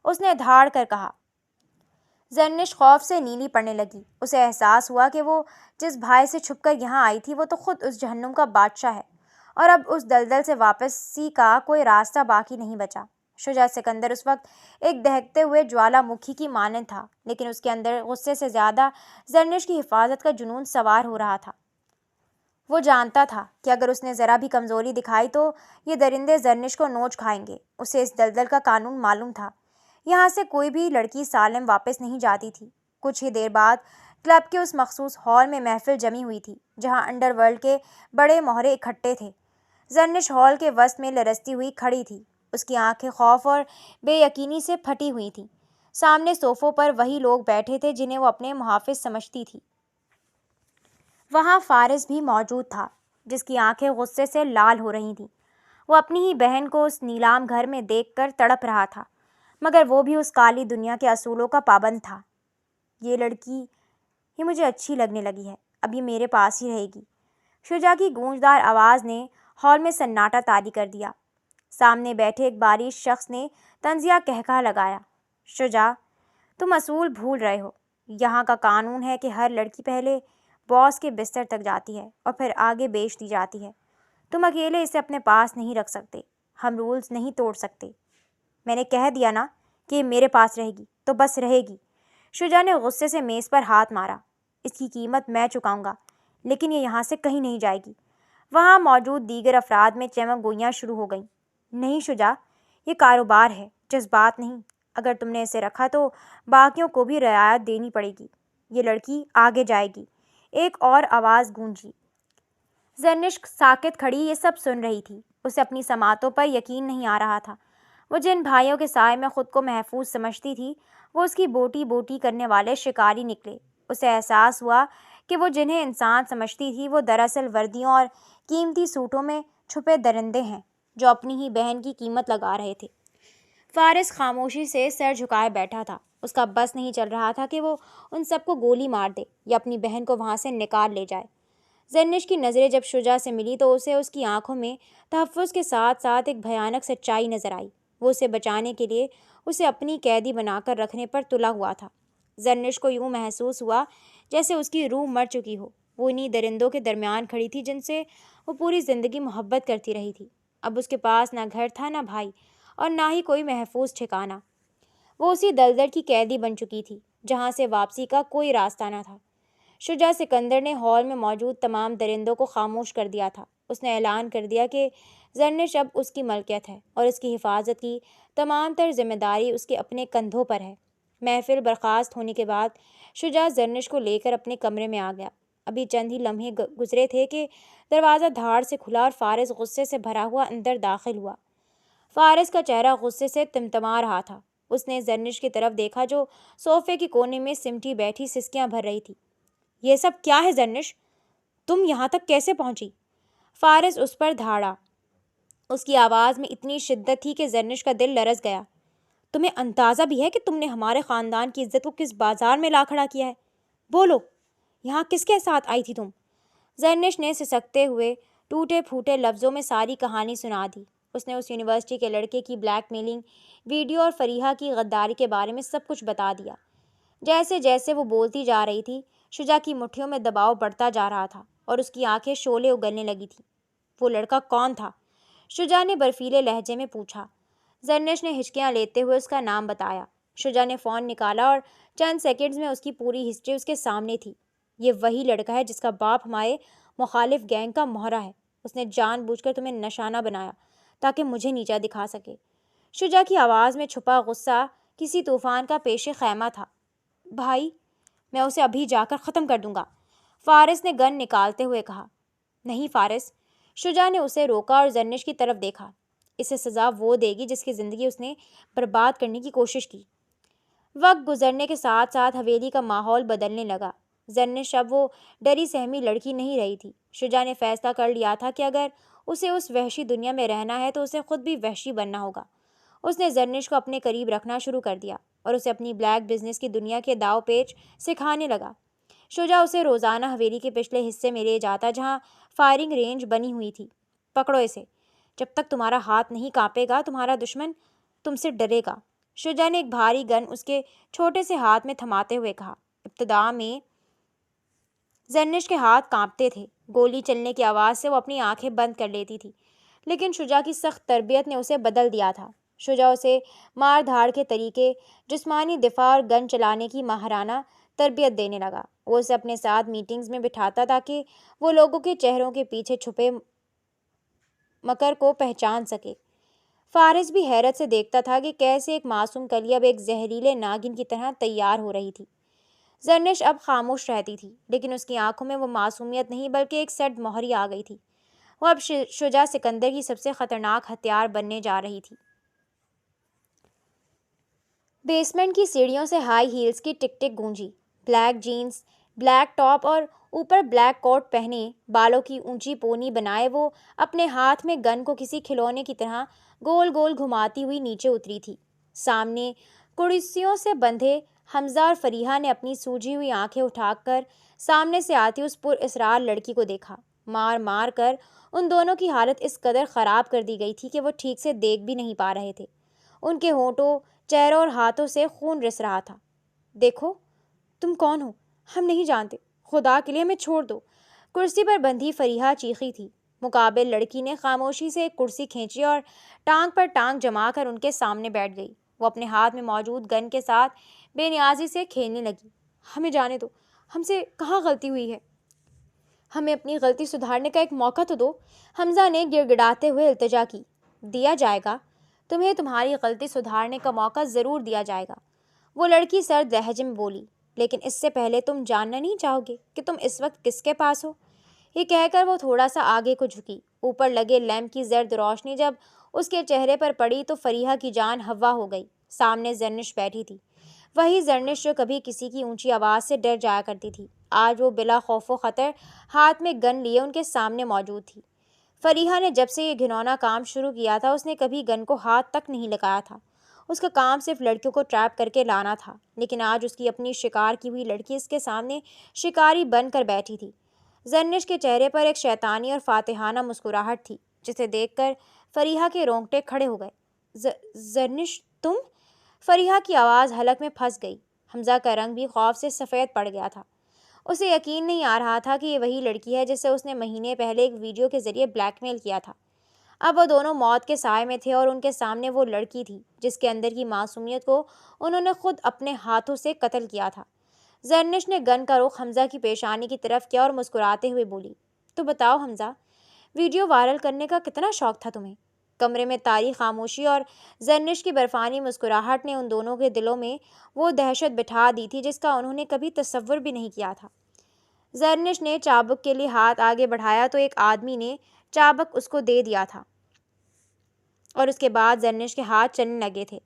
Speaker 1: اس نے دھاڑ کر کہا۔ زرنش خوف سے نیلی پڑنے لگی۔ اسے احساس ہوا کہ وہ جس بھائی سے چھپ کر یہاں آئی تھی وہ تو خود اس جہنم کا بادشاہ ہے، اور اب اس دلدل سے واپسی کا کوئی راستہ باقی نہیں بچا۔ شجاع سکندر اس وقت ایک دہکتے ہوئے جوالا مکھی کی مانند تھا، لیکن اس کے اندر غصے سے زیادہ زرنش کی حفاظت کا جنون سوار ہو رہا تھا۔ وہ جانتا تھا کہ اگر اس نے ذرا بھی کمزوری دکھائی تو یہ درندے زرنش کو نوچ کھائیں گے۔ اسے اس دلدل کا قانون معلوم تھا یہاں سے کوئی بھی لڑکی سالم واپس نہیں جاتی تھی۔ کچھ ہی دیر بعد کلب کے اس مخصوص ہال میں محفل جمی ہوئی تھی جہاں انڈر ورلڈ کے بڑے مہرے اکٹھے تھے۔ زرنش ہال کے وسط میں لرزتی ہوئی کھڑی تھی۔ اس کی آنکھیں خوف اور بے یقینی سے پھٹی ہوئی تھیں۔ سامنے صوفوں پر وہی لوگ بیٹھے تھے جنہیں وہ اپنے محافظ سمجھتی تھی۔ وہاں فارس بھی موجود تھا جس کی آنکھیں غصے سے لال ہو رہی تھیں۔ وہ اپنی ہی بہن کو اس نیلام گھر میں دیکھ کر تڑپ رہا تھا، مگر وہ بھی اس کالی دنیا کے اصولوں کا پابند تھا۔ یہ لڑکی، یہ مجھے اچھی لگنے لگی ہے، اب یہ میرے پاس ہی رہے گی۔ شجاع کی گونجدار آواز نے ہال میں سناٹا طاری کر دیا۔ سامنے بیٹھے ایک باریک شخص نے طنزیہ کہکہا لگایا، شجاع، تم اصول بھول رہے ہو۔ یہاں کا قانون ہے کہ ہر لڑکی پہلے باس کے بستر تک جاتی ہے اور پھر آگے بیچ دی جاتی ہے۔ تم اکیلے اسے اپنے پاس نہیں رکھ سکتے۔ ہم رولز نہیں توڑ سکتے۔ میں نے کہہ دیا نا کہ یہ میرے پاس رہے گی تو بس رہے گی۔ شجاع نے غصے سے میز پر ہاتھ مارا۔ اس کی قیمت میں چکاؤں گا، لیکن یہ یہاں سے کہیں نہیں جائے گی۔ وہاں موجود دیگر افراد میں چمک گوئیاں شروع ہو گئیں۔ نہیں شجاع، یہ کاروبار ہے، جذبات نہیں۔ اگر تم نے اسے رکھا تو باقیوں کو بھی رعایت دینی پڑے گی۔ یہ لڑکی آگے جائے گی۔ ایک اور آواز گونجی۔ زرنش ساکت کھڑی یہ سب سن رہی تھی۔ اسے اپنی سماعتوں پر یقین نہیں آ رہا تھا۔ وہ جن بھائیوں کے سائے میں خود کو محفوظ سمجھتی تھی وہ اس کی بوٹی بوٹی کرنے والے شکاری نکلے۔ اسے احساس ہوا کہ وہ جنہیں انسان سمجھتی تھی وہ دراصل وردیوں اور قیمتی سوٹوں میں چھپے درندے ہیں جو اپنی ہی بہن کی قیمت لگا رہے تھے۔ فارس خاموشی سے سر جھکائے بیٹھا تھا۔ اس کا بس نہیں چل رہا تھا کہ وہ ان سب کو گولی مار دے یا اپنی بہن کو وہاں سے نکال لے جائے۔ زرنش کی نظریں جب شجاع سے ملی تو اسے اس کی آنکھوں میں تحفظ کے ساتھ ساتھ ایک بھیانک سچائی نظر آئی۔ وہ اسے بچانے کے لیے اسے اپنی قیدی بنا کر رکھنے پر تلا ہوا تھا۔ زرنش کو یوں محسوس ہوا جیسے اس کی روح مر چکی ہو۔ وہ انہی درندوں کے درمیان کھڑی تھی جن سے وہ پوری زندگی محبت کرتی رہی تھی۔ اب اس کے پاس نہ گھر تھا، نہ بھائی، اور نہ ہی کوئی محفوظ ٹھکانہ۔ وہ اسی دلدل کی قیدی بن چکی تھی جہاں سے واپسی کا کوئی راستہ نہ تھا۔ شجاع سکندر نے ہال میں موجود تمام درندوں کو خاموش کر دیا تھا۔ اس نے اعلان کر دیا کہ زرنش اب اس کی ملکیت ہے اور اس کی حفاظت کی تمام تر ذمہ داری اس کے اپنے کندھوں پر ہے۔ محفل برخاست ہونے کے بعد شجاع زرنش کو لے کر اپنے کمرے میں آ گیا۔ ابھی چند ہی لمحے گزرے تھے کہ دروازہ دھاڑ سے کھلا اور فارس غصے سے بھرا ہوا اندر داخل ہوا۔ فارس کا چہرہ غصے سے تمتما رہا تھا۔ اس نے زرنش کی طرف دیکھا جو صوفے کے کونے میں سمٹی بیٹھی سسکیاں بھر رہی تھی۔ یہ سب کیا ہے زرنش؟ تم یہاں تک کیسے پہنچی؟ فارس اس پر دھاڑا۔ اس کی آواز میں اتنی شدت تھی کہ زرنش کا دل لرز گیا۔ تمہیں اندازہ بھی ہے کہ تم نے ہمارے خاندان کی عزت کو کس بازار میں لا کھڑا کیا ہے؟ بولو، یہاں کس کے ساتھ آئی تھی تم؟ زرنش نے سسکتے ہوئے ٹوٹے پھوٹے لفظوں میں ساری کہانی سنا دی۔ اس نے اس یونیورسٹی کے لڑکے کی بلیک میلنگ ویڈیو اور فریحہ کی غداری کے بارے میں سب کچھ بتا دیا۔ جیسے جیسے وہ بولتی جا رہی تھی شجاع کی مٹھیوں میں دباؤ بڑھتا جا رہا تھا اور اس کی آنکھیں شعلے اگلنے لگی تھیں۔ وہ لڑکا کون تھا؟ شجاع نے برفیلے لہجے میں پوچھا۔ زرنش نے ہچکیاں لیتے ہوئے اس کا نام بتایا۔ شجاع نے فون نکالا اور چند سیکنڈز میں اس کی پوری ہسٹری اس کے سامنے تھی۔ یہ وہی لڑکا ہے جس کا باپ ہمارے مخالف گینگ کا مہرہ ہے۔ اس نے جان بوجھ کر تمہیں نشانہ بنایا تاکہ مجھے نیچا دکھا سکے۔ شجاع کی آواز میں چھپا غصہ کسی طوفان کا پیش خیمہ تھا۔ بھائی، میں اسے ابھی جا کر ختم کر دوں گا، فارس نے گن نکالتے ہوئے کہا۔ نہیں فارس، شجاع نے اسے روکا اور زرنش کی طرف دیکھا۔ اسے سزا وہ دے گی جس کی زندگی اس نے برباد کرنے کی کوشش کی۔ وقت گزرنے کے ساتھ ساتھ حویلی کا ماحول بدلنے لگا۔ زرنش اب وہ ڈری سہمی لڑکی نہیں رہی تھی۔ شجاع نے فیصلہ کر لیا تھا کہ اگر اسے اس وحشی دنیا میں رہنا ہے تو اسے خود بھی وحشی بننا ہوگا۔ اس نے زرنش کو اپنے قریب رکھنا شروع کر دیا اور اسے اپنی بلیک بزنس کی دنیا کے داؤ پیچ سکھانے لگا۔ شجاع اسے روزانہ حویلی کے پچھلے حصے میں لے جاتا جہاں فائرنگ رینج بنی ہوئی تھی۔ پکڑو اسے، جب تک تمہارا ہاتھ نہیں کانپے گا تمہارا دشمن تم سے ڈرے گا، شجاع نے ایک بھاری گن اس کے چھوٹے سے ہاتھ میں تھماتے ہوئے کہا۔ ابتدا میں زرنش کے ہاتھ کانپتے تھے۔ گولی چلنے کی آواز سے وہ اپنی آنکھیں بند کر لیتی تھی، لیکن شجاع کی سخت تربیت نے اسے بدل دیا تھا۔ شجاع اسے مار دھاڑ کے طریقے، جسمانی دفاع اور گن چلانے کی ماہرانہ تربیت دینے لگا۔ وہ اسے اپنے ساتھ میٹنگز میں بٹھاتا تاکہ وہ لوگوں کے چہروں کے پیچھے چھپے مکر کو پہچان سکے۔ فارس بھی حیرت سے دیکھتا تھا کہ کیسے ایک معصوم کلی اب ایک زہریلے ناگن کی طرح تیار ہو رہی تھی۔ زرنش اب خاموش رہتی تھی، لیکن اس کی آنکھوں میں وہ معصومیت نہیں بلکہ ایک سرد مہری آ گئی تھی۔ وہ اب شجاع سکندر کی سب سے خطرناک ہتھیار بننے جا رہی تھی۔ بیسمنٹ کی سیڑھیوں سے ہائی ہیلز کی ٹک ٹک گونجی۔ بلیک جینز، بلیک ٹاپ اور اوپر بلیک کوٹ پہنے، بالوں کی اونچی پونی بنائے وہ اپنے ہاتھ میں گن کو کسی کھلونے کی طرح گول گول گھماتی ہوئی نیچے اتری تھی۔ سامنے کڑسیوں سے بندھے حمزہ اور فریحہ نے اپنی سوجی ہوئی آنکھیں اٹھا کر سامنے سے آتی اس پر اسرار لڑکی کو دیکھا۔ مار مار کر ان دونوں کی حالت اس قدر خراب کر دی گئی تھی کہ وہ ٹھیک سے دیکھ بھی نہیں پا رہے تھے۔ ان کے ہونٹوں، چہروں اور ہاتھوں سے خون رس رہا تھا۔ دیکھو، تم کون ہو؟ ہم نہیں جانتے، خدا کے لیے ہمیں چھوڑ دو، کرسی پر بندھی فریحہ چیخی تھی۔ مقابل لڑکی نے خاموشی سے ایک کرسی کھینچی اور ٹانگ پر ٹانگ جما کر ان کے سامنے بیٹھ گئی۔ وہ اپنے ہاتھ میں موجود گن کے ساتھ بے نیازی سے کھیلنے لگی۔ ہمیں جانے دو، ہم سے کہاں غلطی ہوئی ہے؟ ہمیں اپنی غلطی سدھارنے کا ایک موقع تو دو۔ حمزہ نے گڑ گڑاتے ہوئے التجا کی۔ دیا جائے گا، تمہیں تمہاری غلطی سدھارنے کا موقع ضرور دیا جائے گا، وہ لڑکی سرد لہجے میں بولی، لیکن اس سے پہلے تم جاننا نہیں چاہو گے کہ تم اس وقت کس کے پاس ہو؟ یہ کہہ کر وہ تھوڑا سا آگے کو جھکی۔ اوپر لگے لیمپ کی زرد روشنی جب اس کے چہرے پر پڑی تو فریحہ کی جان ہوا ہو گئی۔ سامنے زرنش بیٹھی تھی، وہی زرنش جو کبھی کسی کی اونچی آواز سے ڈر جایا کرتی تھی، آج وہ بلا خوف و خطر ہاتھ میں گن لیے ان کے سامنے موجود تھی۔ فریحہ نے جب سے یہ گھنونا کام شروع کیا تھا اس نے کبھی گن کو ہاتھ تک نہیں لگایا تھا۔ اس کا کام صرف لڑکیوں کو ٹریپ کر کے لانا تھا، لیکن آج اس کی اپنی شکار کی ہوئی لڑکی اس کے سامنے شکاری بن کر بیٹھی تھی۔ زرنش کے چہرے پر ایک شیطانی اور فاتحانہ مسکراہٹ تھی، جسے دیکھ کر فریحہ کے رونگٹے کھڑے ہو گئے۔ زرنش تم؟ فریحہ کی آواز حلق میں پھنس گئی۔ حمزہ کا رنگ بھی خوف سے سفید پڑ گیا تھا۔ اسے یقین نہیں آ رہا تھا کہ یہ وہی لڑکی ہے جسے اس نے مہینے پہلے ایک ویڈیو کے ذریعے بلیک میل کیا تھا۔ اب وہ دونوں موت کے سائے میں تھے اور ان کے سامنے وہ لڑکی تھی جس کے اندر کی معصومیت کو انہوں نے خود اپنے ہاتھوں سے قتل کیا تھا۔ زرنش نے گن کا رخ حمزہ کی پیشانی کی طرف کیا اور مسکراتے ہوئے بولی، تو بتاؤ حمزہ، ویڈیو وائرل کرنے کا کتنا شوق تھا تمہیں؟ کمرے میں طاری خاموشی اور زرنش کی برفانی مسکراہٹ نے ان دونوں کے دلوں میں وہ دہشت بٹھا دی تھی جس کا انہوں نے کبھی تصور بھی نہیں کیا تھا۔ زرنش نے چابک کے لیے ہاتھ آگے بڑھایا تو ایک آدمی نے چابک اس کو دے دیا تھا اور اس کے بعد زرنش کے ہاتھ چلنے لگے تھے۔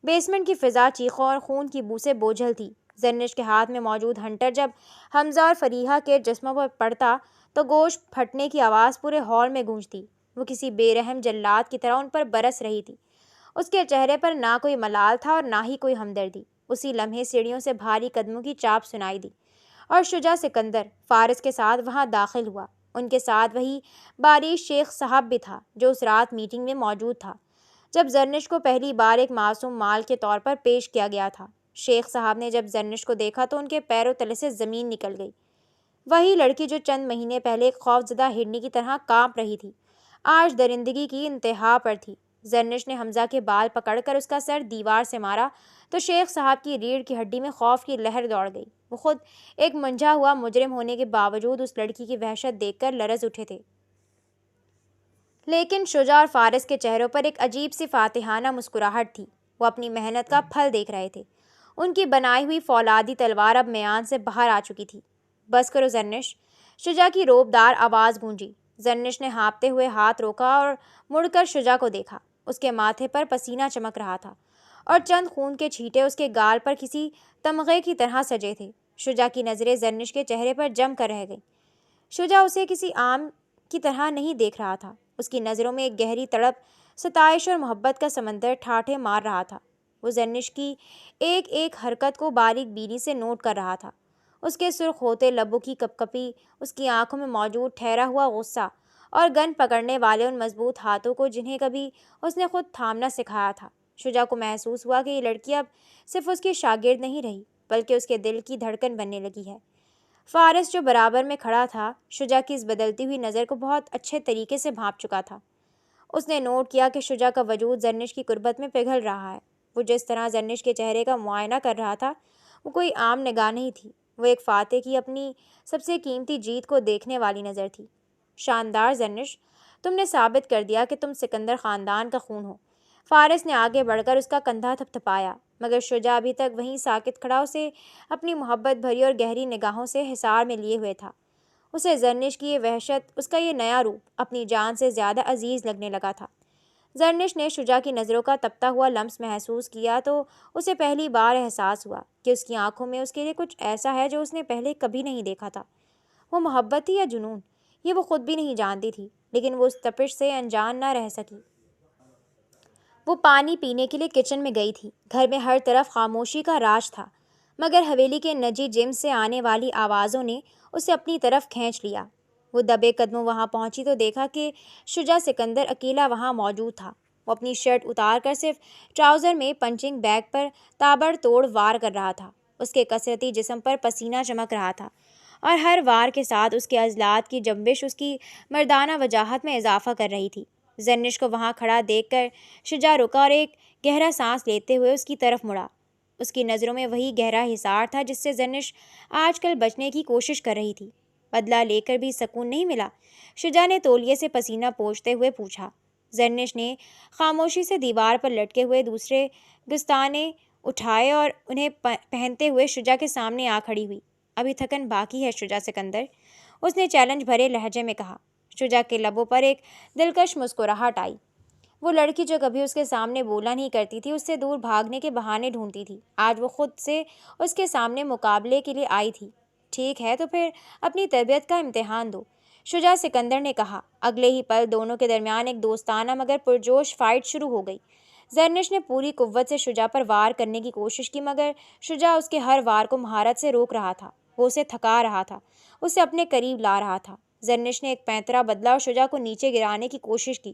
Speaker 1: بیسمنٹ کی فضا چیخوں اور خون کی بو سے بوجھل تھی۔ زرنش کے ہاتھ میں موجود ہنٹر جب حمزہ اور فریحہ کے جسموں پر پڑتا تو گوشت پھٹنے کی آواز پورے ہال میں گونجتی۔ وہ کسی بے رحم جلاد کی طرح ان پر برس رہی تھی۔ اس کے چہرے پر نہ کوئی ملال تھا اور نہ ہی کوئی ہمدردی۔ اسی لمحے سیڑھیوں سے بھاری قدموں کی چاپ سنائی دی اور شجاع سکندر فارس کے ساتھ وہاں داخل ہوا۔ ان کے ساتھ وہی باریش شیخ صاحب بھی تھا جو اس رات میٹنگ میں موجود تھا جب زرنش کو پہلی بار ایک معصوم مال کے طور پر پیش کیا گیا تھا۔ شیخ صاحب نے جب زرنش کو دیکھا تو ان کے پیروں تلے سے زمین نکل گئی۔ وہی لڑکی جو چند مہینے پہلے ایک خوف زدہ ہرنی کی طرح کانپ رہی تھی، آج درندگی کی انتہا پر تھی۔ زرنش نے حمزہ کے بال پکڑ کر اس کا سر دیوار سے مارا تو شیخ صاحب کی ریڑھ کی ہڈی میں خوف کی لہر دوڑ گئی۔ وہ خود ایک منجھا ہوا مجرم ہونے کے باوجود اس لڑکی کی وحشت دیکھ کر لرز اٹھے تھے، لیکن شجاع اور فارس کے چہروں پر ایک عجیب سی فاتحانہ مسکراہٹ تھی۔ وہ اپنی محنت کا پھل دیکھ رہے تھے۔ ان کی بنائی ہوئی فولادی تلوار اب میان سے باہر آ چکی تھی۔ بس کرو زرنش، شجاع کی روبدار آواز گونجی۔ زرنش نے ہانپتے ہوئے ہاتھ روکا اور مڑ کر شجاع کو دیکھا۔ اس کے ماتھے پر پسینہ چمک رہا تھا اور چند خون کے چھینٹے اس کے گال پر کسی تمغے کی طرح سجے تھے۔ شجاع کی نظریں زرنش کے چہرے پر جم کر رہ گئیں۔ شجاع اسے کسی عام کی طرح نہیں دیکھ رہا تھا۔ اس کی نظروں میں ایک گہری تڑپ، ستائش اور محبت کا سمندر ٹھاٹھے مار رہا تھا۔ وہ زرنش کی ایک ایک حرکت کو باریک بینی سے نوٹ کر رہا تھا۔ اس کے سرخ ہوتے لبوں کی کپ کپی، اس کی آنکھوں میں موجود ٹھہرا ہوا غصہ اور گن پکڑنے والے ان مضبوط ہاتھوں کو جنہیں کبھی اس نے خود تھامنا سکھایا تھا۔ شجاع کو محسوس ہوا کہ یہ لڑکی اب صرف اس کی شاگرد نہیں رہی بلکہ اس کے دل کی دھڑکن بننے لگی ہے۔ فارس جو برابر میں کھڑا تھا شجاع کی اس بدلتی ہوئی نظر کو بہت اچھے طریقے سے بھانپ چکا تھا۔ اس نے نوٹ کیا کہ شجاع کا وجود زرنش کی قربت میں پگھل رہا ہے۔ وہ جس طرح زرنش کے چہرے کا معائنہ کر رہا تھا وہ کوئی عام نگاہ نہیں تھی، وہ ایک فاتح کی اپنی سب سے قیمتی جیت کو دیکھنے والی نظر تھی۔ شاندار زرنش، تم نے ثابت کر دیا کہ تم سکندر خاندان کا خون ہو۔ فارس نے آگے بڑھ کر اس کا کندھا تھپتھپایا، مگر شجاع ابھی تک وہیں ساکت کھڑا اسے اپنی محبت بھری اور گہری نگاہوں سے حصار میں لیے ہوئے تھا۔ اسے زرنش کی یہ وحشت، اس کا یہ نیا روپ اپنی جان سے زیادہ عزیز لگنے لگا تھا۔ زرنش نے شجاع کی نظروں کا تپتا ہوا لمس محسوس کیا تو اسے پہلی بار احساس ہوا کہ اس کی آنکھوں میں اس کے لیے کچھ ایسا ہے جو اس نے پہلے کبھی نہیں دیکھا تھا۔ وہ محبت تھی یا جنون، یہ وہ خود بھی نہیں جانتی تھی، لیکن وہ اس تپش سے انجان نہ رہ سکی۔ وہ پانی پینے کے لیے کچن میں گئی تھی۔ گھر میں ہر طرف خاموشی کا راج تھا، مگر حویلی کے نجی جم سے آنے والی آوازوں نے اسے اپنی طرف کھینچ لیا۔ وہ دبے قدموں وہاں پہنچی تو دیکھا کہ شجاع سکندر اکیلا وہاں موجود تھا۔ وہ اپنی شرٹ اتار کر صرف ٹراؤزر میں پنچنگ بیگ پر تابڑ توڑ وار کر رہا تھا۔ اس کے کثرتی جسم پر پسینہ چمک رہا تھا، اور ہر وار کے ساتھ اس کے عضلات کی جنبش اس کی مردانہ وجاہت میں اضافہ کر رہی تھی۔ زرنش کو وہاں کھڑا دیکھ کر شجاع رکا اور ایک گہرا سانس لیتے ہوئے اس کی طرف مڑا۔ اس کی نظروں میں وہی گہرا حصار تھا جس سے زرنش آج کل بچنے کی کوشش کر رہی تھی۔ بدلہ لے کر بھی سکون نہیں ملا؟ شجاع نے تولیے سے پسینہ پوچھتے ہوئے پوچھا۔ زرنش نے خاموشی سے دیوار پر لٹکے ہوئے دوسرے گستانے اٹھائے اور انہیں پہنتے ہوئے شجاع کے سامنے آ کھڑی ہوئی۔ ابھی تھکن باقی ہے شجاع سکندر، اس نے چیلنج بھرے لہجے میں کہا۔ شجاع کے لبوں پر ایک دلکش مسکراہٹ آئی۔ وہ لڑکی جو کبھی اس کے سامنے بولا نہیں کرتی تھی، اس سے دور بھاگنے کے بہانے ڈھونڈتی تھی، آج وہ خود سے اس کے سامنے مقابلے کے لیے آئی تھی۔ ٹھیک ہے تو پھر اپنی تربیت کا امتحان دو، شجاع سکندر نے کہا۔ اگلے ہی پل دونوں کے درمیان ایک دوستانہ مگر پرجوش فائٹ شروع ہو گئی۔ زرنش نے پوری قوت سے شجاع پر وار کرنے کی کوشش کی، مگر شجاع اس کے ہر وار کو مہارت سے روک رہا تھا۔ وہ اسے تھکا رہا تھا، اسے اپنے قریب لا رہا تھا۔ زرنش نے ایک پینترا بدلا اور شجاع کو نیچے گرانے کی کوشش کی،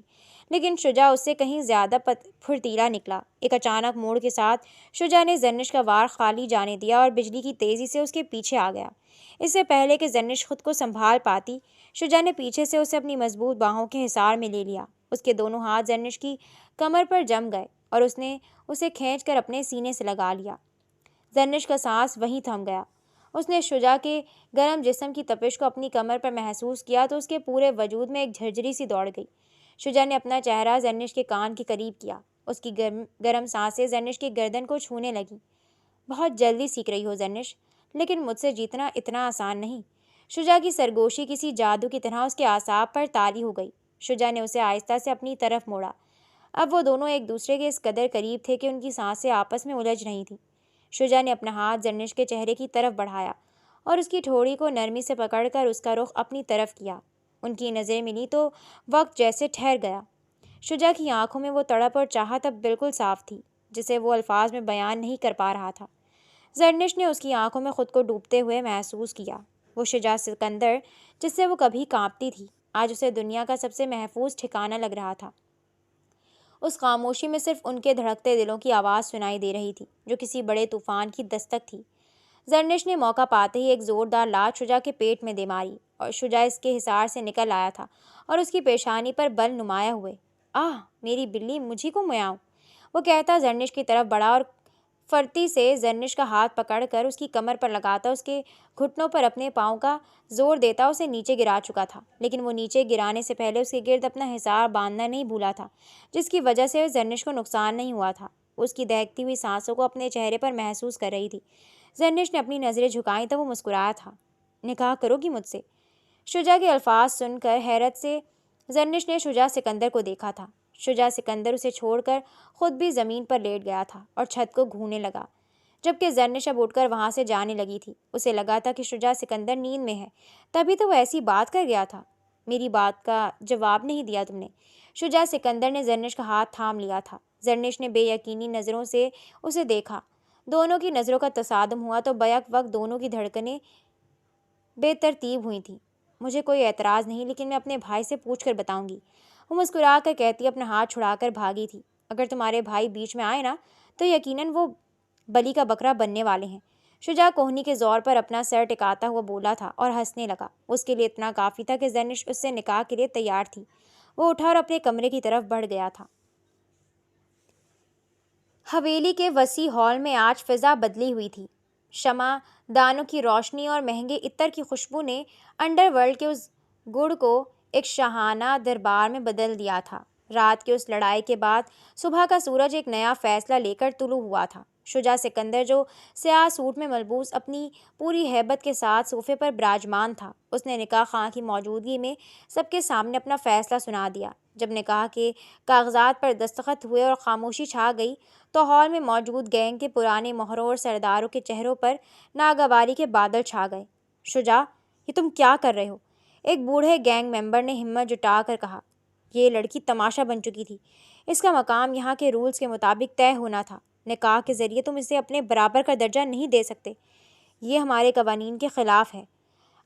Speaker 1: لیکن شجاع اس سے کہیں زیادہ پھرتیلا نکلا۔ ایک اچانک موڑ کے ساتھ شجاع نے زرنش کا وار خالی جانے دیا اور بجلی کی تیزی سے اس کے پیچھے آ گیا۔ اس سے پہلے کہ زرنش خود کو سنبھال پاتی، شجاع نے پیچھے سے اسے اپنی مضبوط باہوں کے حصار میں لے لیا۔ اس کے دونوں ہاتھ زرنش کی کمر پر جم گئے اور اس نے اسے کھینچ کر اپنے سینے سے لگا لیا۔ زرنش کا سانس وہیں تھم گیا۔ اس نے شجاع کے گرم جسم کی تپش کو اپنی کمر پر محسوس کیا تو اس کے پورے وجود میں ایک جھرجھری سی دوڑ گئی۔ شجاع نے اپنا چہرہ زرنش کے کان کے قریب کیا۔ اس کی گرم سانسیں زرنش کی گردن کو چھونے لگیں۔ بہت جلدی سیکھ رہی ہو زرنش، لیکن مجھ سے جیتنا اتنا آسان نہیں۔ شجاع کی سرگوشی کسی جادو کی طرح اس کے اعصاب پر طاری ہو گئی۔ شجاع نے اسے آہستہ سے اپنی طرف موڑا۔ اب وہ دونوں ایک دوسرے کے اس قدر قریب تھے کہ ان کی سانسیں آپس میں الجھ رہی تھیں۔ شجاع نے اپنا ہاتھ زرنش کے چہرے کی طرف بڑھایا اور اس کی ٹھوڑی کو نرمی سے پکڑ کر اس کا رخ اپنی طرف کیا۔ ان کی نظریں ملی تو وقت جیسے ٹھہر گیا۔ شجاع کی آنکھوں میں وہ تڑپ اور چاہت اب بالکل صاف تھی، جسے وہ الفاظ میں بیان نہیں کر پا رہا تھا۔ زرنش نے اس کی آنکھوں میں خود کو ڈوبتے ہوئے محسوس کیا۔ وہ شجاع سکندر جس سے وہ کبھی کانپتی تھی، آج اسے دنیا کا سب سے محفوظ ٹھکانہ لگ رہا تھا۔ اس خاموشی میں صرف ان کے دھڑکتے دلوں کی آواز سنائی دے رہی تھی، جو کسی بڑے طوفان کی دستک تھی۔ زرنش نے موقع پاتے ہی ایک زوردار لات شجاع کے پیٹ میں دے ماری، اور شجاع اس کے حصار سے نکل آیا تھا اور اس کی پیشانی پر بل نمایاں ہوئے۔ آہ میری بلی، مجھی کو میاؤں، وہ کہتا زرنش کی طرف بڑھا اور فرتی سے زرنش کا ہاتھ پکڑ کر اس کی کمر پر لگاتا اس کے گھٹنوں پر اپنے پاؤں کا زور دیتا اسے نیچے گرا چکا تھا، لیکن وہ نیچے گرانے سے پہلے اس کے گرد اپنا حصار باندھنا نہیں بھولا تھا، جس کی وجہ سے زرنش کو نقصان نہیں ہوا تھا۔ اس کی دہکتی ہوئی سانسوں کو اپنے چہرے پر محسوس کر رہی تھی۔ زرنش نے اپنی نظریں جھکائیں تو وہ مسکرایا تھا۔ نکاح کرو گی مجھ سے؟ شجاع کے الفاظ سن کر حیرت سے زرنش نے شجاع سکندر کو دیکھا تھا۔ شجاع سکندر اسے چھوڑ کر خود بھی زمین پر لیٹ گیا تھا اور چھت کو گھونے لگا، جبکہ زرنش اب اٹھ کر وہاں سے جانے لگی تھی۔ اسے لگا تھا کہ شجاع سکندر نیند میں ہے، تبھی تو وہ ایسی بات کر گیا تھا۔ میری بات کا جواب نہیں دیا تم نے؟ شجاع سکندر نے زرنش کا ہاتھ تھام لیا تھا۔ زرنش نے بے یقینی نظروں سے اسے دیکھا۔ دونوں کی نظروں کا تصادم ہوا تو بیک وقت دونوں کی دھڑکنیں بے ترتیب ہوئی تھیں۔ مجھے کوئی اعتراض نہیں، لیکن میں اپنے بھائی سے پوچھ کر بتاؤں گی، وہ مسکرا کر کہتی اپنا ہاتھ چھڑا کر بھاگی تھی۔ اگر تمہارے بھائی بیچ میں آئے نا تو یقیناً وہ بلی کا بکرا بننے والے ہیں۔ شجاع کوہنی کے زور پر اپنا سر ٹکاتا ہوا بولا تھا اور ہنسنے لگا۔ اس کے لیے اتنا کافی تھا کہ زرنش اس سے نکاح کے لیے تیار تھی۔ وہ اٹھا اور اپنے کمرے کی طرف بڑھ گیا تھا۔ حویلی کے وسیع ہال میں آج فضا بدلی ہوئی تھی۔ شمع دانوں کی روشنی اور مہنگے عطر کی خوشبو نے انڈر ورلڈ کے اس گڑ کو ایک شاہانہ دربار میں بدل دیا تھا۔ رات کی اس لڑائی کے بعد صبح کا سورج ایک نیا فیصلہ لے کر طلوع ہوا تھا۔ شجاع سکندر جو سیاہ سوٹ میں ملبوس اپنی پوری ہیبت کے ساتھ صوفے پر براجمان تھا، اس نے نکاح خواں کی موجودگی میں سب کے سامنے اپنا فیصلہ سنا دیا۔ جب نکاح کے کاغذات پر دستخط ہوئے اور خاموشی چھا گئی تو ہال میں موجود گینگ کے پرانے مہروں اور سرداروں کے چہروں پر ناگواری کے بادل چھا گئے۔ شجاع، یہ تم کیا کر رہے ہو؟ ایک بوڑھے گینگ ممبر نے ہمت جٹا کر کہا۔ یہ لڑکی تماشا بن چکی تھی، اس کا مقام یہاں کے رولز کے مطابق طے ہونا تھا۔ نکاح کے ذریعے تم اسے اپنے برابر کا درجہ نہیں دے سکتے، یہ ہمارے قوانین کے خلاف ہے۔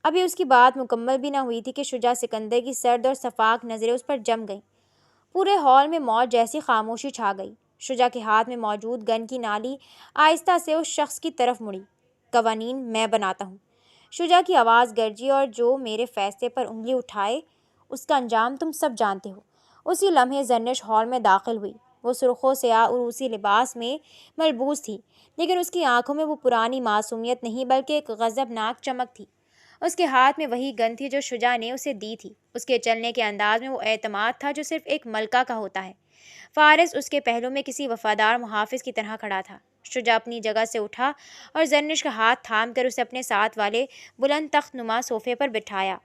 Speaker 1: ابھی اس کی بات مکمل بھی نہ ہوئی تھی کہ شجاع سکندر کی سرد اور شفاف نظریں اس پر جم گئیں۔ پورے ہال میں موت جیسی خاموشی چھا گئی۔ شجاع کے ہاتھ میں موجود گن کی نالی آہستہ سے اس شخص کی طرف مڑی۔ قوانین میں بناتا ہوں، شجاع کی آواز گرجی، اور جو میرے فیصلے پر انگلی اٹھائے اس کا انجام تم سب جانتے ہو۔ اسی لمحے زرنش ہال میں داخل ہوئی۔ وہ سرخ و سیاہ عروسی لباس میں ملبوس تھی، لیکن اس کی آنکھوں میں وہ پرانی معصومیت نہیں بلکہ ایک غضبناک چمک تھی۔ اس کے ہاتھ میں وہی گن تھی جو شجاع نے اسے دی تھی۔ اس کے چلنے کے انداز میں وہ اعتماد تھا جو صرف ایک ملکہ کا ہوتا ہے۔ فارس اس کے پہلو میں کسی وفادار محافظ کی طرح کھڑا تھا۔ شجاع اپنی جگہ سے اٹھا اور زرنش کا ہاتھ تھام کر اسے اپنے ساتھ والے بلند تخت نما صوفے پر بٹھایا۔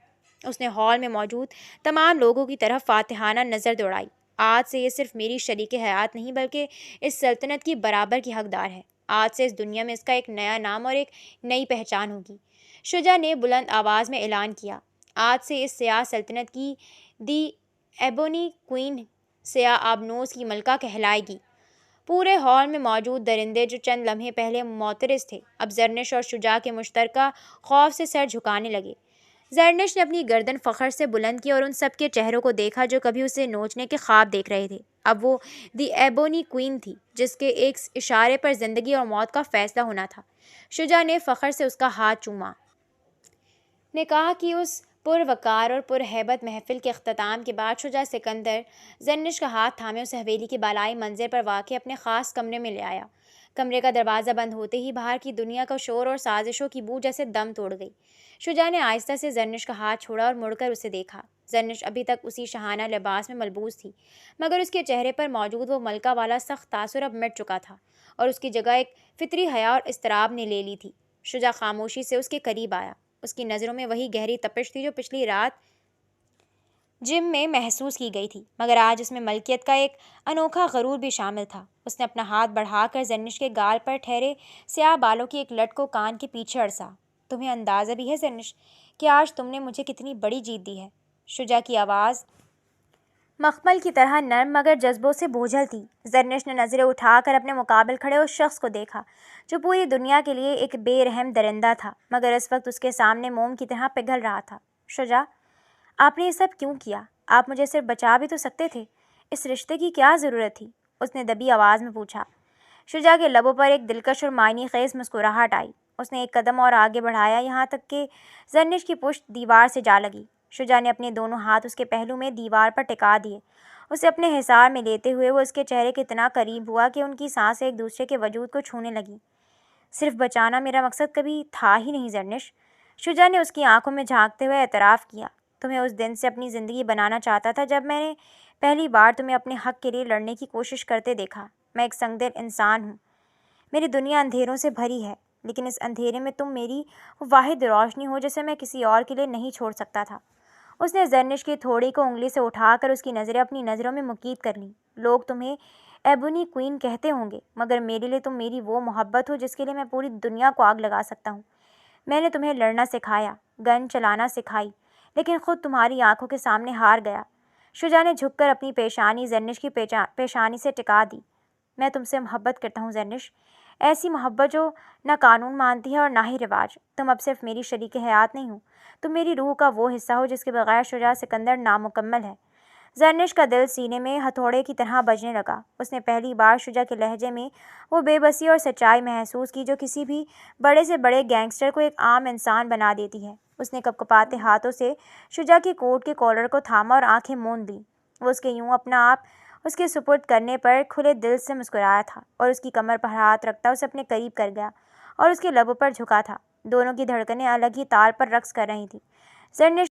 Speaker 1: اس نے ہال میں موجود تمام لوگوں کی طرف فاتحانہ نظر دوڑائی۔ آج سے یہ صرف میری شریک حیات نہیں بلکہ اس سلطنت کی برابر کی حقدار ہے۔ آج سے اس دنیا میں اس کا ایک نیا نام اور ایک نئی پہچان ہوگی۔ شجاع نے بلند آواز میں اعلان کیا، آج سے اس سیاہ سلطنت کی دی ایبونی کوئین سیاہ آبنوس کی ملکہ کہلائے گی۔ پورے ہال میں موجود درندے جو چند لمحے پہلے معترض تھے، اب زرنش اور شجاع کے مشترکہ خوف سے سر جھکانے لگے۔ زرنش نے اپنی گردن فخر سے بلند کی اور ان سب کے چہروں کو دیکھا جو کبھی اسے نوچنے کے خواب دیکھ رہے تھے۔ اب وہ دی ایبونی کوئین تھی جس کے ایک اشارے پر زندگی اور موت کا فیصلہ ہونا تھا۔ شجاع نے فخر سے اس کا ہاتھ چوما۔ نکاح کی اس پروقار اور پرہیبت محفل کے اختتام کے بعد شجاع سکندر زرنش کا ہاتھ تھامے اسے حویلی کے بالائی منزل پر واقع اپنے خاص کمرے میں لے آیا۔ کمرے کا دروازہ بند ہوتے ہی باہر کی دنیا کا شور اور سازشوں کی بو جیسے دم توڑ گئی۔ شجاع نے آہستہ سے زرنش کا ہاتھ چھوڑا اور مڑ کر اسے دیکھا۔ زرنش ابھی تک اسی شاہانہ لباس میں ملبوس تھی، مگر اس کے چہرے پر موجود وہ ملکہ والا سخت تاثر اب مٹ چکا تھا اور اس کی جگہ ایک فطری حیا اور اضطراب نے لے لی تھی۔ شجاع خاموشی سے اس کے قریب آیا۔ اس کی نظروں میں وہی گہری تپش تھی جو پچھلی رات جم میں محسوس کی گئی تھی، مگر آج اس میں ملکیت کا ایک انوکھا غرور بھی شامل تھا۔ اس نے اپنا ہاتھ بڑھا کر زرنش کے گال پر ٹھہرے سیاہ بالوں کی ایک لٹ کو کان کے پیچھے اڑسا۔ تمہیں اندازہ بھی ہے زرنش کہ آج تم نے مجھے کتنی بڑی جیت دی ہے؟ شجاع کی آواز مخمل کی طرح نرم مگر جذبوں سے بوجھل تھی۔ زرنش نے نظریں اٹھا کر اپنے مقابل کھڑے اس شخص کو دیکھا جو پوری دنیا کے لیے ایک بے رحم درندہ تھا، مگر اس وقت اس کے سامنے موم کی طرح پگھل رہا تھا۔ شجاع، آپ نے یہ سب کیوں کیا؟ آپ مجھے صرف بچا بھی تو سکتے تھے، اس رشتے کی کیا ضرورت تھی؟ اس نے دبی آواز میں پوچھا۔ شجاع کے لبوں پر ایک دلکش اور معنی خیز مسکراہٹ آئی۔ اس نے ایک قدم اور آگے بڑھایا یہاں تک کہ زرنش کی پشت دیوار سے جا لگی۔ شجاع نے اپنے دونوں ہاتھ اس کے پہلو میں دیوار پر ٹکا دیے۔ اسے اپنے حصار میں لیتے ہوئے وہ اس کے چہرے کے اتنا قریب ہوا کہ ان کی سانسیں ایک دوسرے کے وجود کو چھونے لگیں۔ صرف بچانا میرا مقصد کبھی تھا ہی نہیں زرنش، شجاع نے اس کی آنکھوں میں جھانکتے ہوئے اعتراف کیا۔ تمہیں اس دن سے اپنی زندگی بنانا چاہتا تھا جب میں نے پہلی بار تمہیں اپنے حق کے لیے لڑنے کی کوشش کرتے دیکھا۔ میں ایک سنگ دل انسان ہوں، میری دنیا اندھیروں سے بھری ہے، لیکن اس اندھیرے میں تم میری وہ واحد روشنی ہو جسے میں کسی اور کے لیے نہیں چھوڑ سکتا تھا۔ اس نے زرنش کی تھوڑی کو انگلی سے اٹھا کر اس کی نظریں اپنی نظروں میں مقید کر لیں۔ لوگ تمہیں ایبونی کوئین کہتے ہوں گے، مگر میرے لیے تم میری وہ محبت ہو جس کے لیے میں پوری دنیا کو آگ لگا سکتا ہوں۔ میں نے تمہیں لڑنا سکھایا، گن چلانا سکھائی، لیکن خود تمہاری آنکھوں کے سامنے ہار گیا۔ شجاع نے جھک کر اپنی پیشانی زرنش کی پیشانی سے ٹکا دی۔ میں تم سے محبت کرتا ہوں زرنش، ایسی محبت جو نہ قانون مانتی ہے اور نہ ہی رواج۔ تم اب صرف میری شریک حیات نہیں ہو، تم میری روح کا وہ حصہ ہو جس کے بغیر شجاع سکندر نامکمل ہے۔ زرنش کا دل سینے میں ہتھوڑے کی طرح بجنے لگا۔ اس نے پہلی بار شجاع کے لہجے میں وہ بے بسی اور سچائی محسوس کی جو کسی بھی بڑے سے بڑے گینگسٹر کو ایک عام انسان بنا دیتی ہے۔ اس نے کپکپاتے ہاتھوں سے شجاع کی کوٹ کے کالر کو تھاما اور آنکھیں موند لیں۔ وہ اس کے یوں اپنا آپ اس کے سپرد کرنے پر کھلے دل سے مسکرایا تھا اور اس کی کمر پر ہاتھ رکھتا اسے اپنے قریب کر گیا اور اس کے لبوں پر جھکا تھا۔ دونوں کی دھڑکنیں الگ ہی تال پر رقص کر رہی تھیں۔ زرنش